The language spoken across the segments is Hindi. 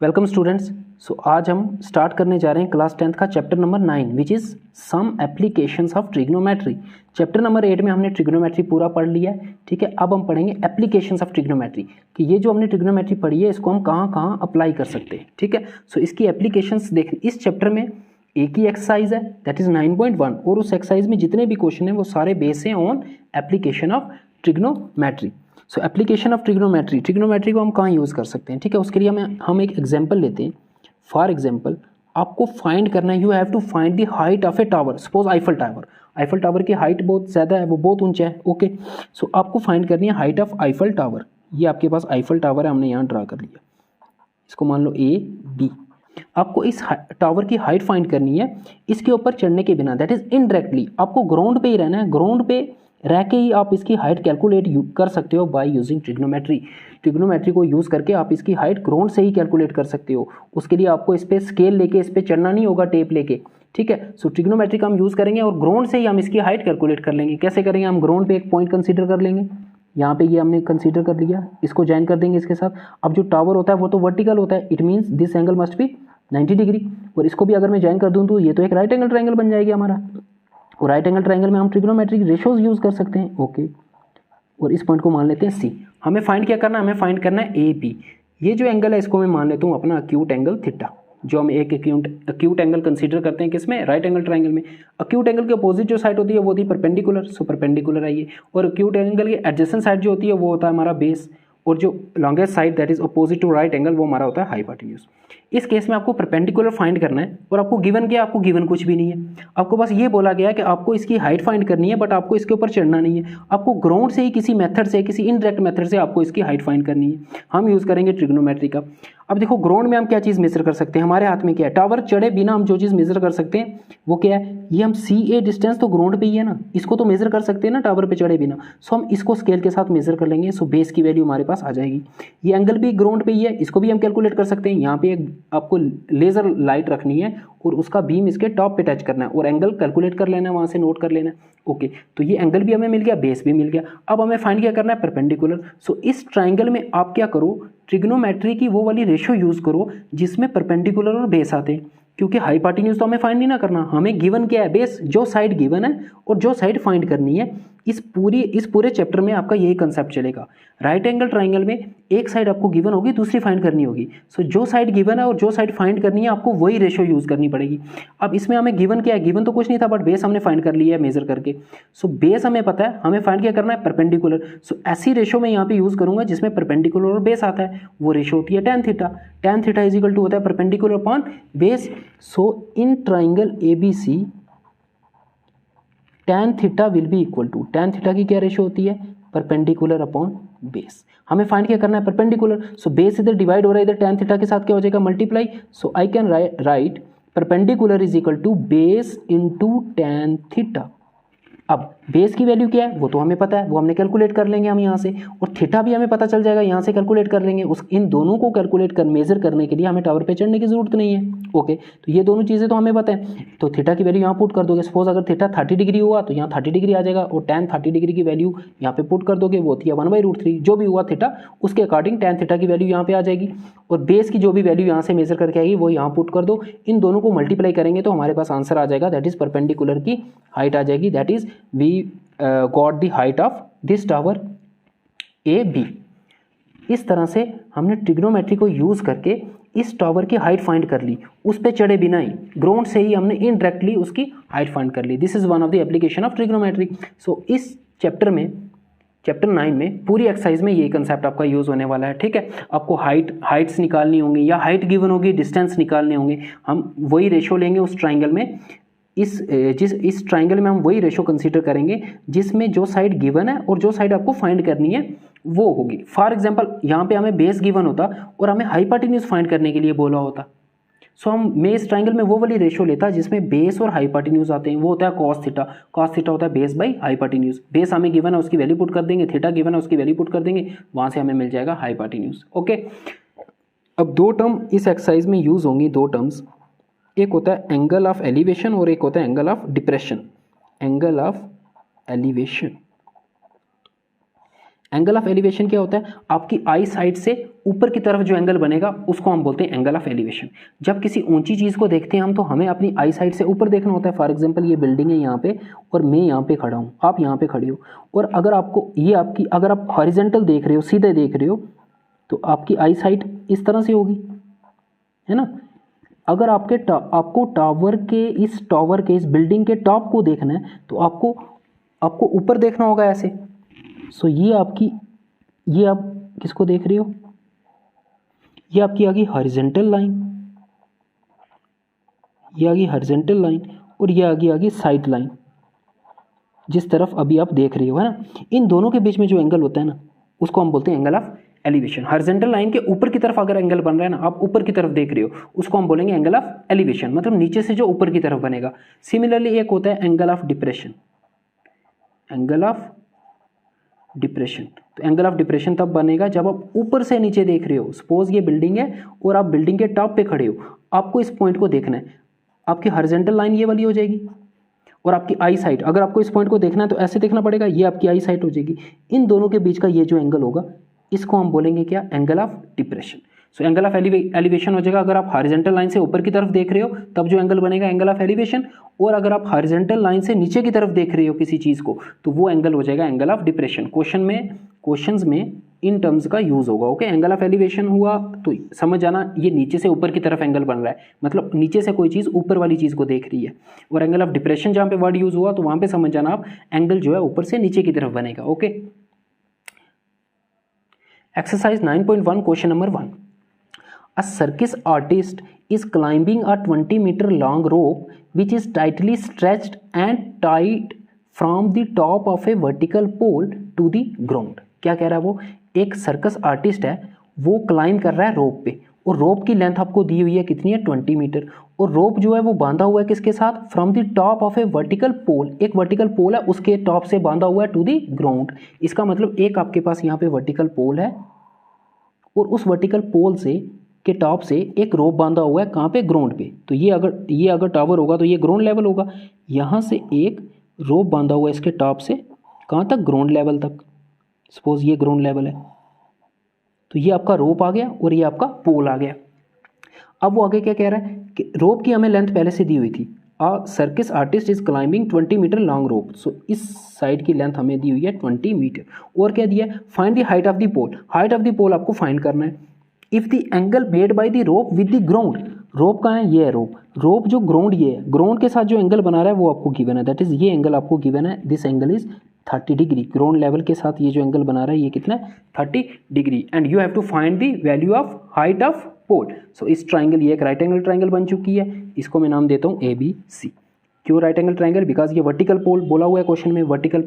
Welcome students. सो आज हम स्टार्ट करने जा रहे हैं क्लास 10th का chapter number 9 which is some applications of trigonometry. Chapter number 8 में हमने ट्रिग्नोमेट्री पूरा पढ़ लिया है, ठीक है। अब हम पढ़ेंगे एप्लीकेशंस ऑफ ट्रिग्नोमेट्री कि ये जो हमने ट्रिग्नोमेट्री पढ़ी है इसको हम कहाँ कहाँ अप्लाई कर सकते हैं, ठीक है। सो इसकी एप्लीकेशंस देखें। इस चैप्टर में एक ही एक्सरसाइज है दैट इज़ 9.1 और उस एक्सरसाइज में जितने भी क्वेश्चन हैं वो सारे बेस हैं on application of trigonometry. So application of trigonometry को हम कहाँ यूज़ कर सकते हैं, ठीक है। उसके लिए हम एक एग्जांपल लेते हैं। फॉर एग्जांपल आपको फाइंड करना है, you have to find the height of a tower. Suppose Eiffel tower की हाइट बहुत ज़्यादा है, वो बहुत ऊंचा है, ओके। सो आपको फाइंड करनी है हाइट ऑफ आईफल टावर। ये आपके पास आईफल टावर है, हमने यहाँ ड्रा कर लिया, इसको मान लो ए बी। आपको इस टावर की हाइट फाइंड करनी है इसके ऊपर चढ़ने के बिना, दैट इज इनडायरेक्टली। आपको ग्राउंड पे ही रहना है, ग्राउंड पे रह के ही आप इसकी हाइट कैलकुलेट कर सकते हो बाय यूजिंग ट्रिग्नोमेट्री। ट्रिग्नोमेट्री को यूज़ करके आप इसकी हाइट ग्राउंड से ही कैलकुलेट कर सकते हो। उसके लिए आपको इस पर स्केल लेके इस पर चढ़ना नहीं होगा, टेप लेके, ठीक है। सो ट्रिग्नोमेट्री का हम यूज़ करेंगे और ग्राउंड से ही हम इसकी हाइट कैलकुलेट कर लेंगे। कैसे करेंगे? हम ग्राउंड पे एक पॉइंट कंसीडर कर लेंगे, यहाँ पे ये हमने कंसीडर कर लिया, इसको ज्वाइन कर देंगे इसके साथ। अब जो टावर होता है वो तो वर्टिकल होता है, it means this angle must be 90 degree. और इसको भी अगर मैं ज्वाइन कर दूँ तो ये तो एक राइट एंगल ट्रायंगल बन जाएगी हमारा। और राइट एंगल ट्रायंगल में हम ट्रिग्नोमेट्रिक रेशोज यूज़ कर सकते हैं, ओके। और इस पॉइंट को मान लेते हैं सी। हमें फाइंड क्या करना है? हमें फाइंड करना है ए बी। ये जो एंगल है इसको मैं मान लेता हूँ अपना अक्यूट एंगल थीटा, जो हम एक अक्यूट एंगल कंसीडर करते हैं किसमें? राइट एंगल ट्रायंगल में। अक्यूट एंगल के अपोजिट जो साइड होती है वो होती है परपेंडिकुलर, सो परपेंडिकुलर है ये। और अक्यूट एंगल के एडजेसेंट साइड जो होती है वो होता है हमारा बेस, और जो longest side that is opposite to right angle वो हमारा होता है हाइपोटेन्यूज। इस केस में आपको परपेंडिकुलर फाइंड करना है और आपको गिवन क्या? आपको गिवन कुछ भी नहीं है। आपको बस ये बोला गया है कि आपको इसकी हाइट फाइंड करनी है, बट आपको इसके ऊपर चढ़ना नहीं है। आपको ग्राउंड से ही किसी मेथड से, किसी इनडायरेक्ट मेथड से आपको इसकी हाइट फाइंड करनी है। हम यूज़ करेंगे ट्रिग्नोमेट्री का। अब देखो ग्राउंड में हम क्या चीज़ मेजर कर सकते हैं? हमारे हाथ में क्या है? टावर चढ़े बिना हम जो चीज़ मेजर कर सकते हैं वो क्या है? ये हम सी ए डिस्टेंस तो ग्राउंड पे ही है ना, इसको तो मेजर कर सकते हैं ना टावर पे चढ़े बिना। सो हम इसको स्केल के साथ मेजर कर लेंगे। सो बेस की वैल्यू हमारे पास आ जाएगी। ये एंगल भी ग्राउंड पे ही है, इसको भी हम कैलकुलेट कर सकते हैं। यहाँ पे एक आपको लेजर लाइट रखनी है और उसका बीम इसके टॉप पे टच करना है और एंगल कैलकुलेट कर लेना है, वहाँ से नोट कर लेना है, ओके। तो ये एंगल भी हमें मिल गया, बेस भी मिल गया। अब हमें फाइंड क्या करना है? परपेंडिकुलर। सो इस ट्राइंगल में आप क्या करो? ट्रिग्नोमेट्री की वो वाली रेशियो यूज़ करो जिसमें परपेंडिकुलर और बेस आते हैं, क्योंकि हाइपोटेन्यूज तो हमें फाइंड नहीं ना करना। हमें गिवन क्या है? बेस। जो साइड गिवन है और जो साइड फाइंड करनी है, इस पूरे चैप्टर में आपका यही कंसेप्ट चलेगा। राइट एंगल ट्राइंगल में एक साइड आपको गिवन होगी, दूसरी फाइंड करनी होगी। सो जो साइड गिवन है और जो साइड फाइंड करनी है आपको वही रेशियो यूज़ करनी पड़ेगी। अब इसमें हमें गिवन क्या है? गिवन तो कुछ नहीं था, बट बेस हमने फाइंड कर लिया है मेजर करके। सो बेस हमें पता है, हमें फाइंड क्या करना है? परपेंडिकुलर। सो ऐसी रेशियो मैं यहाँ पे यूज़ करूँगा जिसमें परपेंडिकुलर और बेस आता है। वो रेशियो होती है tan theta. tan theta is equal to होता है perpendicular upon base. So in triangle A B C tan theta will be equal to, tan theta की क्या रेशियो होती है? Perpendicular upon base. हमें फाइंड क्या करना है? परपेंडिकुलर। सो बेस इधर डिवाइड हो रहा है, इधर tan थीटा के साथ क्या हो जाएगा? Multiply. So I can write perpendicular is equal to base into tan theta. अब बेस की वैल्यू क्या है वो तो हमें पता है, वो हमने कैलकुलेट कर लेंगे हम यहाँ से, और थीटा भी हमें पता चल जाएगा, यहाँ से कैलकुलेट कर लेंगे। इन दोनों को कैलकुलेट कर मेजर करने के लिए हमें टावर पे चढ़ने की जरूरत नहीं है, ओके। तो ये दोनों चीज़ें तो हमें पता है। तो थीटा की वैल्यू यहाँ पुट कर दोगे। सपोज अगर थीटा 30 डिग्री हुआ तो यहाँ 30 डिग्री आ जाएगा, और tan 30 डिग्री की वैल्यू यहाँ पे पुट कर दोगे, वो होती है 1/√3। जो भी हुआ थीटा उसके अकॉर्डिंग tan थीटा की वैल्यू यहाँ पे आ जाएगी, और बेस की जो भी वैल्यू यहाँ से मेजर करके आएगी वो यहाँ पुट कर दो। इन दोनों को मल्टीप्लाई करेंगे तो हमारे पास आंसर आ जाएगा, दैट इज परपेंडिकुलर की हाइट आ जाएगी, that is we got the height of this tower A B. इस तरह से हमने ट्रिग्नोमेट्री को यूज़ करके इस टावर की हाइट फाइंड कर ली, उस पे चढ़े बिना ही, ग्राउंड से ही हमने इनडायरेक्टली उसकी हाइट फाइंड कर ली। This is one of the application of trigonometry. So इस चैप्टर 9 में पूरी एक्सरसाइज में ये कंसेप्ट आपका यूज़ होने वाला है, ठीक है। आपको हाइट्स निकालनी होंगी, या हाइट गिवन होगी, डिस्टेंस निकालने होंगे। हम वही रेशो लेंगे उस ट्राइंगल में, इस ट्राइंगल में हम वही रेशो कंसीडर करेंगे जिसमें जो साइड गिवन है और जो साइड आपको फाइंड करनी है वो होगी। फॉर एग्जांपल यहाँ पे हमें बेस गिवन होता और हमें हाइपोटेन्यूज फाइंड करने के लिए बोला होता, सो मैं इस ट्राइंगल में वो वाली रेशो लेता जिसमें बेस और हाइपोटेन्यूज आते हैं। वो होता है कॉस थीटा। कॉस थीटा होता है बेस बाई हाइपोटेन्यूज। बेस हमें गिवन है उसकी वैल्यू पुट कर देंगे, थीटा गिवन है उसकी वैल्यू पुट कर देंगे, वहाँ से हमें मिल जाएगा हाइपोटेन्यूज, ओके। अब दो टर्म इस एक्सरसाइज में यूज़ होंगी, दो टर्म्स। एक होता है एंगल ऑफ एलिवेशन और एक होता है angle of depression. Angle of elevation, angle of elevation क्या होता है, आपकी आई साइड से ऊपर की तरफ जो एंगल बनेगा उसको हम बोलते हैं एंगल ऑफ एलिवेशन। जब किसी ऊंची चीज़ को देखते हैं हम, तो हमें अपनी आई साइड से ऊपर देखना होता है। फॉर एग्जांपल ये बिल्डिंग है यहाँ पे और मैं यहाँ पे खड़ा हूँ, आप यहाँ पे खड़े हो, और अगर आपको ये आपकी, अगर आप हॉरिजेंटल देख रहे हो, सीधे देख रहे हो, तो आपकी आई साइड इस तरह से होगी, है ना। अगर आपको टावर के इस बिल्डिंग के टॉप को देखना है तो आपको ऊपर देखना होगा ऐसे। सो ये आप किसको देख रहे हो, ये आपकी आ गई हॉरिजेंटल लाइन, ये आ गई हॉरिजेंटल लाइन, और ये आ गई साइड लाइन, जिस तरफ अभी आप देख रहे हो, है ना। इन दोनों के बीच में जो एंगल होता है ना, उसको हम बोलते हैं angle of elevation. Horizontal line के ऊपर की तरफ अगर एंगल बन रहा है ना, आप ऊपर की तरफ देख रहे हो, उसको हम बोलेंगे एंगल ऑफ एलिवेशन, मतलब नीचे से जो ऊपर की तरफ बनेगा। सिमिलरली एक होता है angle of depression, angle of depression. तो एंगल ऑफ डिप्रेशन तब बनेगा जब आप ऊपर से नीचे देख रहे हो। सपोज ये बिल्डिंग है और आप बिल्डिंग के टॉप पे खड़े हो, आपको इस पॉइंट को देखना है, आपकी हॉरिजॉन्टल लाइन ये वाली हो जाएगी, और आपकी आई साइट, अगर आपको इस पॉइंट को देखना है तो ऐसे देखना पड़ेगा, ये आपकी आई साइट हो जाएगी। इन दोनों के बीच का ये जो एंगल होगा, इसको हम बोलेंगे क्या, angle of depression. So angle of elevation हो जाएगा, अगर आप हॉरिजॉन्टल लाइन से ऊपर की तरफ देख रहे हो तब जो एंगल बनेगा एंगल ऑफ एलिवेशन, और अगर आप हॉरिजॉन्टल लाइन से नीचे की तरफ देख रहे हो किसी चीज़ को, तो वो एंगल हो जाएगा एंगल ऑफ डिप्रेशन। क्वेश्चंस में इन टर्म्स का यूज होगा। ओके, एंगल ऑफ एलिवेशन हुआ तो समझ जाना ये नीचे से ऊपर की तरफ एंगल बन रहा है, मतलब नीचे से कोई चीज़ ऊपर वाली चीज़ को देख रही है। और एंगल ऑफ डिप्रेशन जहाँ पे वर्ड यूज हुआ तो वहाँ पे समझ जाना आप एंगल जो है ऊपर से नीचे की तरफ बनेगा। Okay, exercise 9.1 question number 1। A circus artist is climbing a 20-meter long rope which is tightly stretched and tied from the top of a vertical pole to the ground। क्या कह रहा है वो, एक सर्कस आर्टिस्ट है, वो क्लाइंब कर रहा है रोप पे, और रोप की लेंथ आपको दी हुई है कितनी है, 20 मीटर, और रोप जो है वो बांधा हुआ है किसके साथ, from the top of a vertical pole, एक वर्टिकल पोल है उसके टॉप से बांधा हुआ है टू द ग्राउंड। इसका मतलब एक आपके पास यहाँ पे वर्टिकल पोल है, और उस वर्टिकल पोल से के टॉप से एक रोप बांधा हुआ है कहाँ पे, ग्राउंड पे। तो ये अगर टावर होगा तो ये ग्राउंड लेवल होगा, यहाँ से एक रोप बांधा हुआ है इसके टॉप से कहाँ तक, ग्राउंड लेवल तक। सपोज ये ग्राउंड लेवल है, तो ये आपका रोप आ गया और ये आपका पोल आ गया। अब वो आगे क्या कह रहा है कि रोप की हमें लेंथ पहले से दी हुई थी, a circus artist is climbing 20 metre long rope. So इस साइड की लेंथ हमें दी हुई है 20 मीटर, और क्या दिया है, find the height of the pole. Height of the pole आपको फाइंड करना है। If the angle made by the rope with the ground, rope कहाँ है, ये है रोप जो ग्राउंड, ये है ग्राउंड के साथ जो एंगल बना रहा है वो आपको गिवन है, दैट इज ये एंगल आपको गिवन है, this angle is 30 degree. Ground level के साथ ये जो एंगल बना रहा है ये कितना है, 30 degree, and you have to find the value of height of pole. So इस ट्राइंगल, ये एक राइट एंगल ट्राइंगल बन चुकी है, इसको मैं नाम देता हूँ ABC। क्यों राइट एंगल ट्राइंगल, बिकॉज ये वर्टिकल पोल बोला हुआ है क्वेश्चन में, वर्टिकल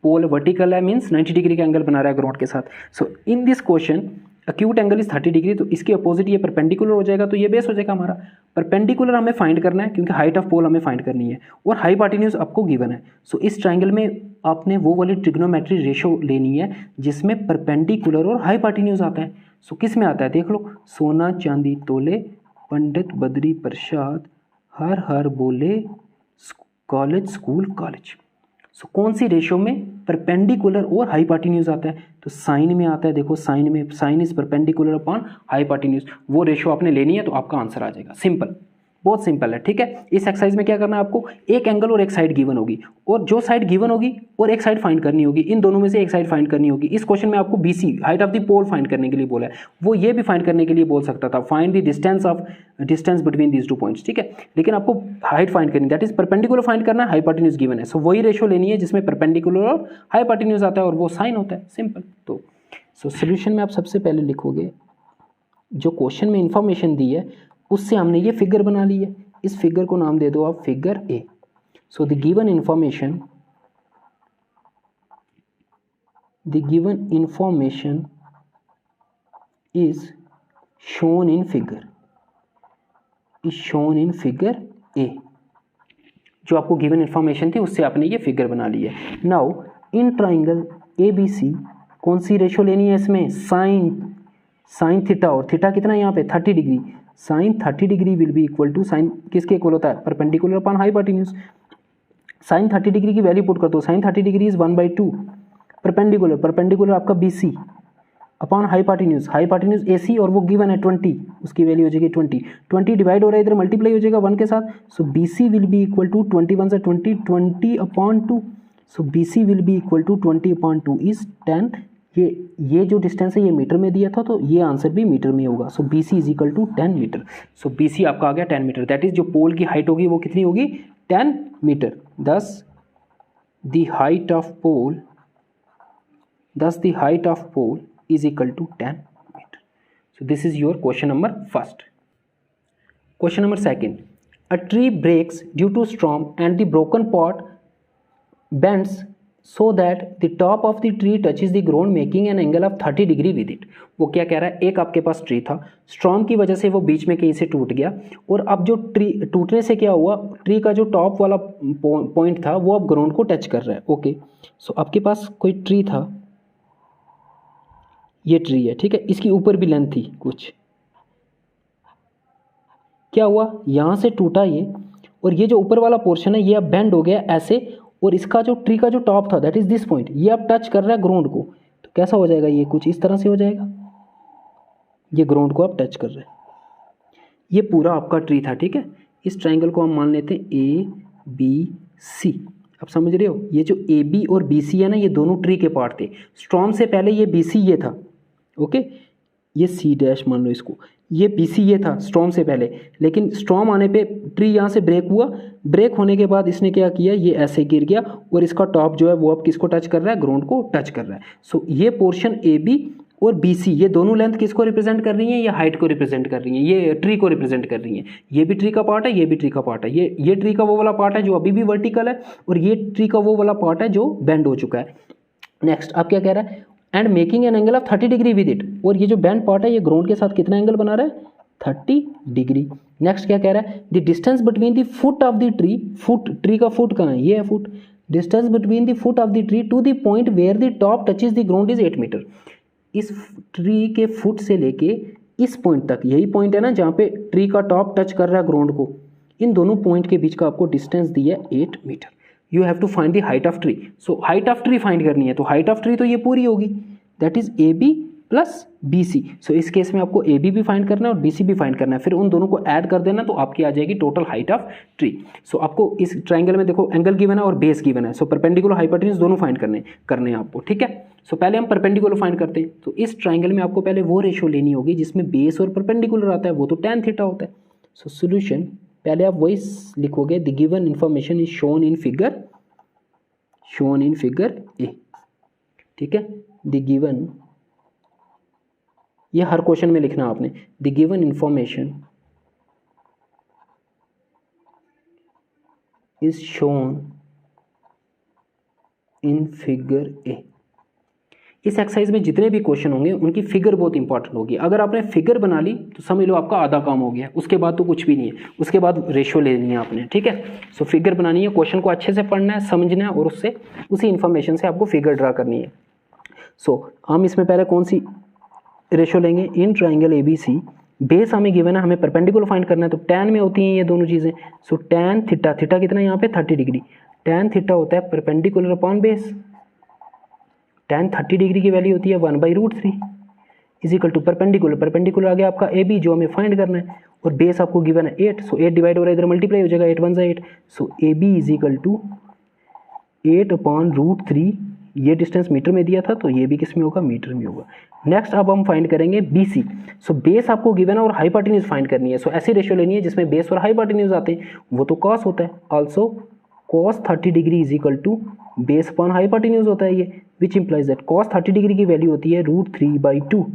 पोल वर्टिकल है, मीन्स 90 डिग्री का एंगल बना रहा है ग्राउंड के साथ। So in this question acute angle is 30 degree, तो इसके अपोजिट ये परपेंडिकुलर हो जाएगा, तो ये बेस हो जाएगा हमारा। परपेंडिकुलर हमें फाइंड करना है क्योंकि हाइट ऑफ पोल हमें फाइंड करनी है, और हाइपोटेन्यूज आपको गिवन है। सो इस ट्राइंगल में आपने वो वाली ट्रिग्नोमेट्री रेशो लेनी है जिसमें परपेंडिकुलर और हाइपोटेन्यूज आता है। सो किस में आता है देख लो, सोना चांदी तोले, पंडित बद्री प्रसाद, हर हर बोले, कॉलेज स्कूल कॉलेज। सो कौन सी रेशो में, परपेंडिकुलर और हाइपोटेन्यूज आता है, तो साइन में आता है। देखो साइन में, sine is perpendicular upon hypotenuse, वो रेशो आपने लेनी है तो आपका आंसर आ जाएगा। सिंपल, बहुत सिंपल है, ठीक है। इस एक्सरसाइज में क्या करना है आपको, एक एंगल और एक साइड गिवन होगी, और जो साइड गिवन होगी और एक साइड फाइंड करनी होगी, इन दोनों में से एक साइड फाइंड करनी होगी। इस क्वेश्चन में आपको BC height of the pole find करने के लिए बोला है, वो ये भी फाइंड करने के लिए बोल सकता था, find the distance between these two points, ठीक है। लेकिन आपको हाइट फाइंड करनी, दैट इज परपेंडिकुलर फाइंड करना है, हाइपोटेन्यूज गिवन है। सो वही रेशो लेनी है जिसमें परपेंडिकुलर और हाइपोटेन्यूज आता है, और वो साइन होता है, सिंपल। तो सोल्यूशन में आप सबसे पहले लिखोगे जो क्वेश्चन में इंफॉर्मेशन दी है उससे हमने ये फिगर बना ली है, इस फिगर को नाम दे दो आप figure A। So the given information is shown in figure A। जो आपको गिवन इंफॉर्मेशन थी उससे आपने ये फिगर बना ली है। नाउ इन ट्राइंगल ABC कौन सी रेशो लेनी है इसमें, साइन थीटा, और थीटा कितना है यहाँ पे 30 degree, sine 30 degree will be equal to, sine किसके इक्वल होता है, perpendicular upon hypotenuse. Sine 30 degree की वैल्यू पुट कर दो, साइन 30 डिग्री इज 1/2, परपेंडिकुलर आपका BC अपॉन हाइपार्टिन्यूज AC, और वो गिवन है 20, उसकी वैल्यू हो जाएगी 20 डिवाइड हो रहा है इधर, मल्टीप्लाई हो जाएगा 1 के साथ। So BC will be equal to 21 से 20 upon 2। So BC will be equal to 20 upon 2 is 10। ये जो डिस्टेंस है ये मीटर में दिया था, तो ये आंसर भी मीटर में होगा। So BC is equal to 10 metre. So BC आपका आ गया 10 मीटर। दैट इज जो पोल की हाइट होगी वो कितनी होगी, 10 metre. Thus the height of pole is equal to 10 meter. So this is your question number first. Question number second. A tree breaks due to storm and the broken part bends so that the top of the tree touches the ground making an angle of 30 degree with it. वो क्या कह रहा है, एक आपके पास ट्री था, स्टॉर्म की वजह से वो बीच में कहीं से टूट गया, और अब जो ट्री टूटने से क्या हुआ, ट्री का जो टॉप वाला पॉइंट था वो अब ग्राउंड को टच कर रहा है। ओके, सो आपके पास कोई ट्री था, ये ट्री है, ठीक है, इसकी ऊपर भी लेंथ थी कुछ, क्या हुआ यहाँ से टूटा ये, और ये जो ऊपर वाला पोर्शन है ये अब बेंड हो गया ऐसे, और इसका जो ट्री का जो टॉप था दैट इज दिस पॉइंट, ये अब टच कर रहा है ग्राउंड को। तो कैसा हो जाएगा, ये कुछ इस तरह से हो जाएगा, ये ग्राउंड को अब टच कर रहा है। ये पूरा आपका ट्री था, ठीक है। इस ट्राइंगल को हम मान लेते हैं ABC। अब समझ रहे हो, ये जो AB और BC है ना, ये दोनों ट्री के पार्ट थे। स्टॉर्म से पहले ये BC ये था, ओके, ये C' मान लो इसको, ये BC ये था स्टॉर्म से पहले, लेकिन स्टॉर्म आने पे ट्री यहाँ से ब्रेक हुआ, ब्रेक होने के बाद इसने क्या किया, ये ऐसे गिर गया, और इसका टॉप जो है वो अब किसको टच कर रहा है, ग्राउंड को टच कर रहा है। सो ये पोर्शन AB और BC, ये दोनों लेंथ किसको रिप्रेजेंट कर रही है, ये हाइट को रिप्रेजेंट कर रही है, ये ट्री को रिप्रेजेंट कर रही है। ये भी ट्री का पार्ट है, ये भी ट्री का पार्ट है, ये ट्री का वो वाला पार्ट है जो अभी भी वर्टिकल है, और ये ट्री का वो वाला पार्ट है जो बेंड हो चुका है। नेक्स्ट अब क्या कह रहा है, and making an angle of 30 degree with it, और ये जो बेंड पार्ट है ये ग्राउंड के साथ कितना एंगल बना रहा है, 30 डिग्री। नेक्स्ट क्या कह रहा है, the distance between the foot of the tree, foot, tree का फुट कहाँ है, ये है foot, distance between the foot of the tree to the point where the top touches the ground is 8 metre. इस ट्री के फुट से लेके इस पॉइंट तक, यही पॉइंट है ना जहाँ पे ट्री का टॉप टच कर रहा है ग्राउंड को, इन दोनों पॉइंट के बीच का आपको डिस्टेंस दिया है 8 metre. You have to find the height of tree. So height of tree find करनी है, तो हाइट ऑफ ट्री तो ये पूरी होगी, that is AB plus BC। सो इस केस में आपको AB भी फाइंड करना है और BC भी फाइंड करना है, फिर उन दोनों को ऐड कर देना, तो आपकी आ जाएगी टोटल हाइट ऑफ ट्री। सो आपको इस ट्राइंगल में देखो एंगल गिवन है और बेस गिवन है, सो परपेंडिकुलर हाइपोटेन्यूज दोनों फाइंड करने हैं आपको, ठीक है। सो पहले हम परपेंडिकुलर फाइंड करते हैं, तो इस ट्राइंगल में आपको पहले वो रेशियो लेनी होगी जिसमें बेस और परपेंडिकुलर आता है, वो तो tan थीटा होता है। सो सोल्यूशन पहले आप वही लिखोगे, the given information is shown in figure A, ठीक है। द गिवन, ये हर क्वेश्चन में लिखना आपने, the given information is shown in figure A। इस एक्सरसाइज में जितने भी क्वेश्चन होंगे उनकी फिगर बहुत इंपॉर्टेंट होगी। अगर आपने फिगर बना ली तो समझ लो आपका आधा काम हो गया, उसके बाद तो कुछ भी नहीं है, उसके बाद रेशियो लेनी है आपने, ठीक है। सो फिगर बनानी है, क्वेश्चन को अच्छे से पढ़ना है, समझना है, और उससे उसी इंफॉर्मेशन से आपको फिगर ड्रा करनी है। सो हम इसमें पहले कौन सी रेशियो लेंगे, इन ट्राइंगल ABC, बेस हमें गिवन है, हमें परपेंडिकुलर फाइंड करना है, तो tan में होती हैं ये दोनों चीज़ें। सो tan थीटा, थीटा कितना है यहाँ पे 30 डिग्री, tan थीटा होता है perpendicular upon base, tan 30 degree की वैल्यू होती है 1/√3 इज इक्वल टू परपेंडिकुलर आ गया आपका AB जो हमें फाइंड करना है, और बेस आपको गिवन है 8, सो 8 डिवाइड हो रहा है इधर मल्टीप्लाई हो जाएगा, 8 1 8, सो AB इज इक्वल टू 8/√3। ये डिस्टेंस मीटर में दिया था तो ये भी किस में होगा, मीटर में होगा। नेक्स्ट अब हम फाइंड करेंगे BC। सो बेस आपको गिवन है और हाइपोटेन्यूज फाइंड करनी है, सो ऐसी रेशियो लेनी है जिसमें बेस और हाइपोटेन्यूज आते हैं, वो तो कॉस होता है। Also cos 30 degree is equal to base upon hypotenuse होता है ये, which implies that cos 30 degree की वैल्यू होती है √3/2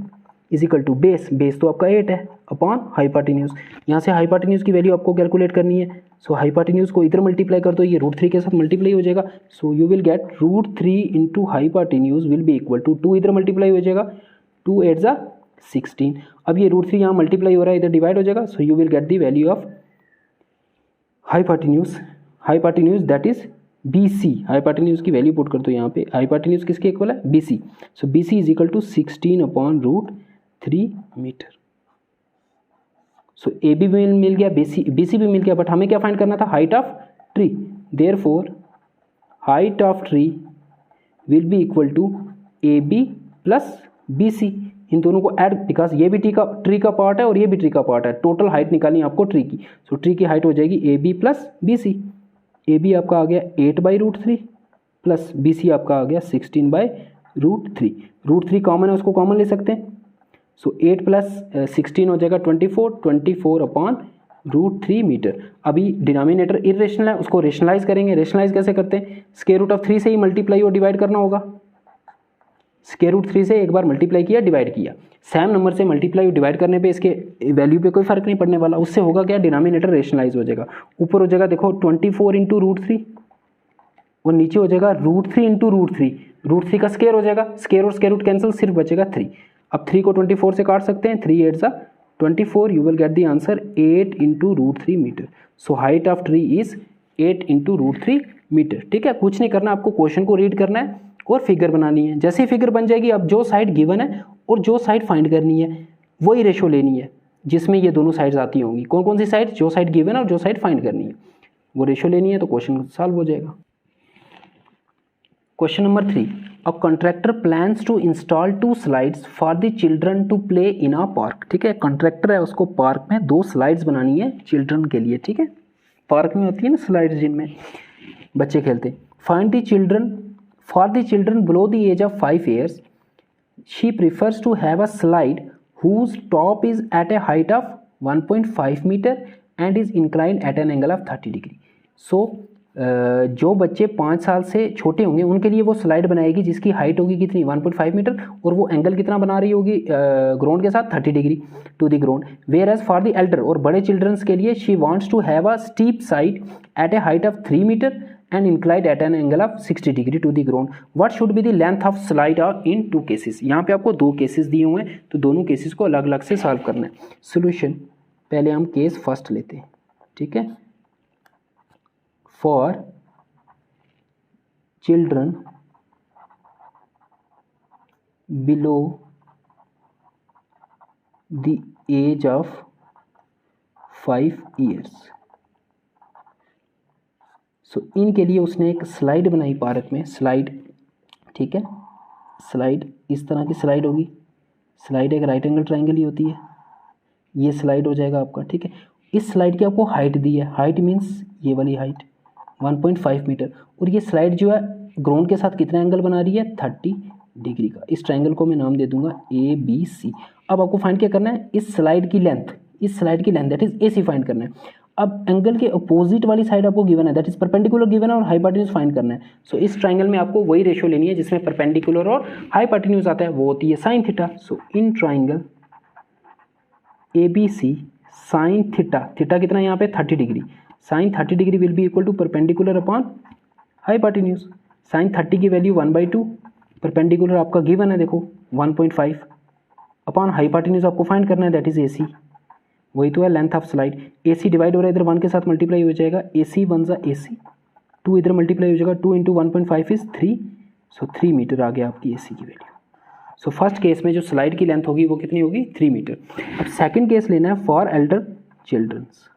इज इक्वल टू बेस तो आपका 8 है अपॉन हाइपोटेन्यूज। यहाँ से हाइपोटेन्यूज की वैल्यू आपको कैलकुलेट करनी है, सो हाइपोटेन्यूज को इधर मल्टीप्लाई कर दो, ये √3 के साथ मल्टीप्लाई हो जाएगा, so you will get √3 into hypotenuse will be equal to 2 इधर मल्टीप्लाई हो जाएगा, 2 8 जा 16। अब ये √3 यहाँ मल्टीप्लाई हो रहा है, इधर डिवाइड हो जाएगा, so you will get the value of hypotenuse that is BC। Hypotenuse की वैल्यू पुट कर दो यहाँ पे, हाइपोटेन्यूज किसके इक्वल है, BC। So BC is equal to 16/√3 metre. So AB भी मिल गया, BC भी मिल गया, बट हमें क्या फाइंड करना था, height of tree. Therefore height of tree will be equal to A B plus B C. इन दोनों को ऐड, बिकॉज ये भी ट्री का पार्ट है और ये भी ट्री का पार्ट है। टोटल हाइट निकालनी है आपको ट्री की। सो ट्री की हाइट हो जाएगी A B plus B C. A B आपका आ गया 8/√3 प्लस बी सी आपका आ गया 16/√3। √3 कॉमन है, उसको कॉमन ले सकते हैं। सो 8 + 16 हो जाएगा 24/√3 मीटर। अभी डिनोमिनेटर इरेशनल है, उसको रेशनलाइज करेंगे। रेशनलाइज कैसे करते हैं? √3 से ही मल्टीप्लाई और डिवाइड करना होगा। √3 से एक बार मल्टीप्लाई किया, डिवाइड किया। सेम नंबर से मल्टीप्लाई और डिवाइड करने पे इसके वैल्यू पे कोई फर्क नहीं पड़ने वाला। उससे होगा क्या? डिनोमिनेटर रेशनलाइज हो जाएगा। ऊपर हो जाएगा देखो 24 × √3 और नीचे हो जाएगा √3 × √3। √3 का स्क्वायर हो जाएगा, स्क्वायर और स्क्वायर रूट कैंसिल, सिर्फ बचेगा 3। अब 3 को 24 से काट सकते हैं, 3 8 24, you will get the answer 8 × √3 metre. So height of tree is 8 × √3 metre. ठीक है, कुछ नहीं करना, आपको क्वेश्चन को रीड करना है और फिगर बनानी है। जैसे ही फिगर बन जाएगी, अब जो साइड गिवन है और जो साइड फाइंड करनी है वही रेशो लेनी है, जिसमें ये दोनों साइड्स आती होंगी। कौन कौन सी साइड? जो साइड गिवन है और जो साइड फाइंड करनी है, वो रेशो लेनी है, तो क्वेश्चन सॉल्व हो जाएगा। Question number 3, a contractor plans to install 2 slides for the children to play in a park. ठीक है, कॉन्ट्रैक्टर है, उसको पार्क में 2 स्लाइड्स बनानी है चिल्ड्रन के लिए। ठीक है, पार्क में होती है ना स्लाइड्स जिनमें बच्चे खेलते हैं। Find the children, for the children below the age of 5 years, she prefers to have a slide whose top is at a height of 1.5 meter and is inclined at an angle of 30 degree. So जो बच्चे 5 साल से छोटे होंगे उनके लिए वो स्लाइड बनाएगी जिसकी हाइट होगी कितनी? 1.5 मीटर, और वो एंगल कितना बना रही होगी ग्राउंड के साथ? 30 degree to the ground. Whereas for the elder, और बड़े चिल्ड्रंस के लिए, she wants to have a steep side at a height of 3 metre and inclined at an angle of 60 degree to the ground. What should be the length of slide in 2 cases? यहाँ पे आपको 2 केसेस दिए हुए हैं, तो दोनों केसेस को अलग अलग से सॉल्व करना है। सोल्यूशन, पहले हम केस फर्स्ट लेते हैं। ठीक है, for children below the age of 5 years, so इनके लिए उसने एक स्लाइड बनाई पार्क में। स्लाइड, ठीक है, स्लाइड इस तरह की स्लाइड होगी। स्लाइड एक राइट एंगल ट्राइंगल ही होती है। ये स्लाइड हो जाएगा आपका। ठीक है, इस स्लाइड की आपको हाइट दी है। हाइट मीन्स ये वाली हाइट 1.5 मीटर, और ये स्लाइड जो है ग्राउंड के साथ कितना एंगल बना रही है? 30 डिग्री का। इस ट्राइंगल को मैं नाम दे दूंगा ABC। अब आपको फाइंड क्या करना है? इस स्लाइड की लेंथ, इस स्लाइड की length that is AC find करना है। अब एंगल के अपोजिट वाली साइड आपको गिवन है, दैट इज परपेंडिकुलर गिवन है, और हाइपोटेन्यूज फाइंड करना है। सो इस ट्राइंगल में आपको वही रेशियो लेनी है जिसमें परपेंडिकुलर और हाइपोटेन्यूज आता है, वो होती है sine theta. So in triangle ABC sine theta, theta कितना यहाँ पे? 30 degree. Sine 30 degree will be equal to perpendicular upon hypotenuse. Sine 30 की वैल्यू 1/2, परपेंडिकुलर आपका गिवन है देखो 1.5, अपॉन हाइपोटेन्यूज आपको फाइंड करना है, दैट इज AC। वही तो है length of slide. AC divide हो रहा है, इधर 1 के साथ मल्टीप्लाई हो जाएगा, AC 1 × AC, 2 इधर मल्टीप्लाई हो जाएगा, 2 × 1.5 इज 3। सो 3 मीटर आ गया आपकी AC की वैल्यू। सो फर्स्ट केस में जो स्लाइड की लेंथ होगी वो कितनी होगी? 3 मीटर। अब सेकंड केस लेना है for elder childrens.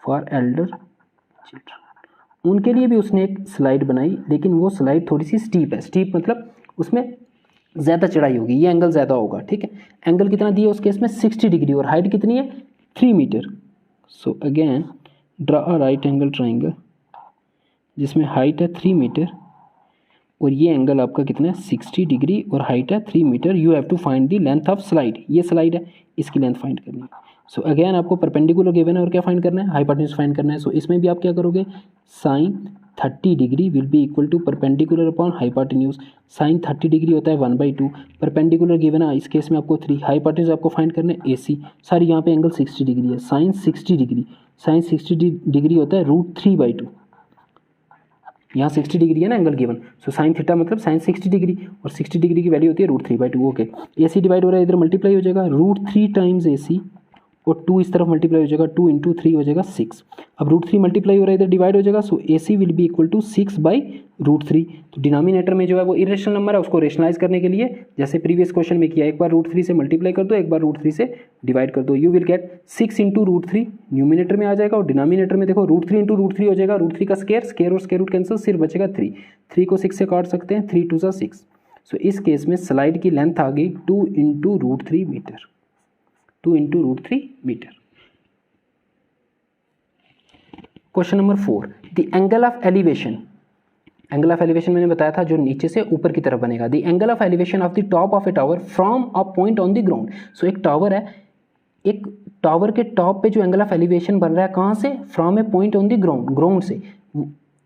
For elder children, उनके लिए भी उसने एक स्लाइड बनाई, लेकिन वो स्लाइड थोड़ी सी स्टीप है। स्टीप मतलब उसमें ज़्यादा चढ़ाई होगी, ये एंगल ज़्यादा होगा। ठीक है, एंगल कितना दिया उस केस में? 60 डिग्री, और हाइट कितनी है? 3 metre. So again draw a right angle triangle जिसमें हाइट है 3 मीटर और ये एंगल आपका कितना है? 60 डिग्री, और हाइट है 3 metre. You have to find the length of slide. ये स्लाइड है, इसकी लेंथ फाइंड करनी है। सो अगेन आपको परपेंडिकुलर गिवन है और क्या फाइंड करना है? हाइपोटेन्यूज फाइंड करना है। सो इसमें भी आप क्या करोगे? Sine 30 degree will be equal to perpendicular upon hypotenuse. Sine 30 degree होता है 1/2, परपेंडिकुलर गिवन है इस केस में आपको 3, हाइपोटेन्यूज आपको फाइंड करना है AC। सॉरी, यहाँ पे एंगल 60 डिग्री है। साइन 60 डिग्री, साइन 60 डिग्री होता है √3/2। यहाँ 60 डिग्री है ना angle given, so sine theta मतलब साइन 60 डिग्री, और 60 डिग्री की वैल्यू होती है √3/2। ओके, AC डिवाइड हो रहा है, इधर मल्टीप्लाई हो जाएगा, √3 टाइम्स AC और 2 इस तरफ मल्टीप्लाई हो जाएगा, 2 × 3 हो जाएगा 6। अब √3 मल्टीप्लाई हो रहा है इधर डिवाइड हो जाएगा, so AC will be equal to 6/√3। तो डिनोमिनेटर में जो है वो इरेशनल नंबर है, उसको रेशनलाइज करने के लिए जैसे प्रीवियस क्वेश्चन में किया, एक बार √3 से मल्टीप्लाई कर दो, एक बार √3 से डिवाइड कर दो, यू विल गेट 6 × √3 न्यूमिनेटर में आ जाएगा, और डिनोमिनेटर में देखो √3 × √3 हो जाएगा, √3 का स्केयर और स्केयर रूट कैंसिल, सिर्फ बचेगा 3। 3 को 6 से काट सकते हैं, 3 × 2 = 6। सो इस केस में स्लाइड की लेंथ आ गई 2 × √3 metre, 2 × √3 metre. Question number 4, the angle of elevation. Angle of elevation मैंने बताया था जो नीचे से ऊपर की तरफ बनेगा। The angle of elevation of the top of a tower from a point on the ground. So एक टावर है, एक टावर के टॉप पे जो एंगल ऑफ एलिवेशन बन रहा है कहाँ से, from a point on the ground, ground से,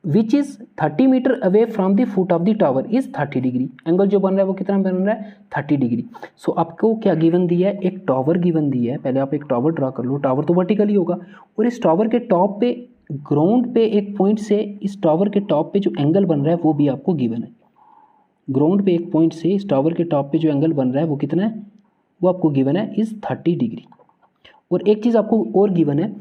which is 30 metre away from the foot of the tower is 30 degree. Angle जो बन रहा है वो कितना बन रहा है, 30 डिग्री। सो आपको क्या गिवन दिया है, एक टावर गिवन दिया है। पहले आप एक टावर ड्रा कर लो, टावर तो वर्टिकली होगा, और इस टावर के टॉप पे ग्राउंड पे एक पॉइंट से इस टावर के टॉप पे जो एंगल बन रहा है वो भी आपको गिवन है। ग्राउंड पे एक पॉइंट से इस टावर के टॉप पे जो एंगल बन रहा है वो कितना है, वो आपको गिवन है इज 30 डिग्री। और एक चीज़ आपको और गिवन है,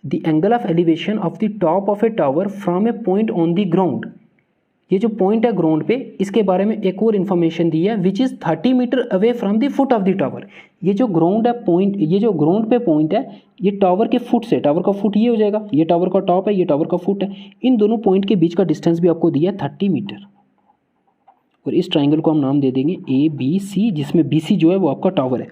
the angle of elevation of the top of a tower from a point on the ground. ये जो पॉइंट है ग्राउंड पे, इसके बारे में एक और इन्फॉर्मेशन दी है, which is 30 metre away from the foot of the tower. ये जो ग्राउंड है पॉइंट, ये जो ग्राउंड पे पॉइंट है, ये टावर के फुट से, टावर का फुट ये हो जाएगा, ये टावर का टॉप है, ये टावर का फुट है, इन दोनों पॉइंट के बीच का डिस्टेंस भी आपको दिया है 30 मीटर। और इस ट्राइंगल को हम नाम दे देंगे ABC, जिसमें BC जो है वो आपका टावर है।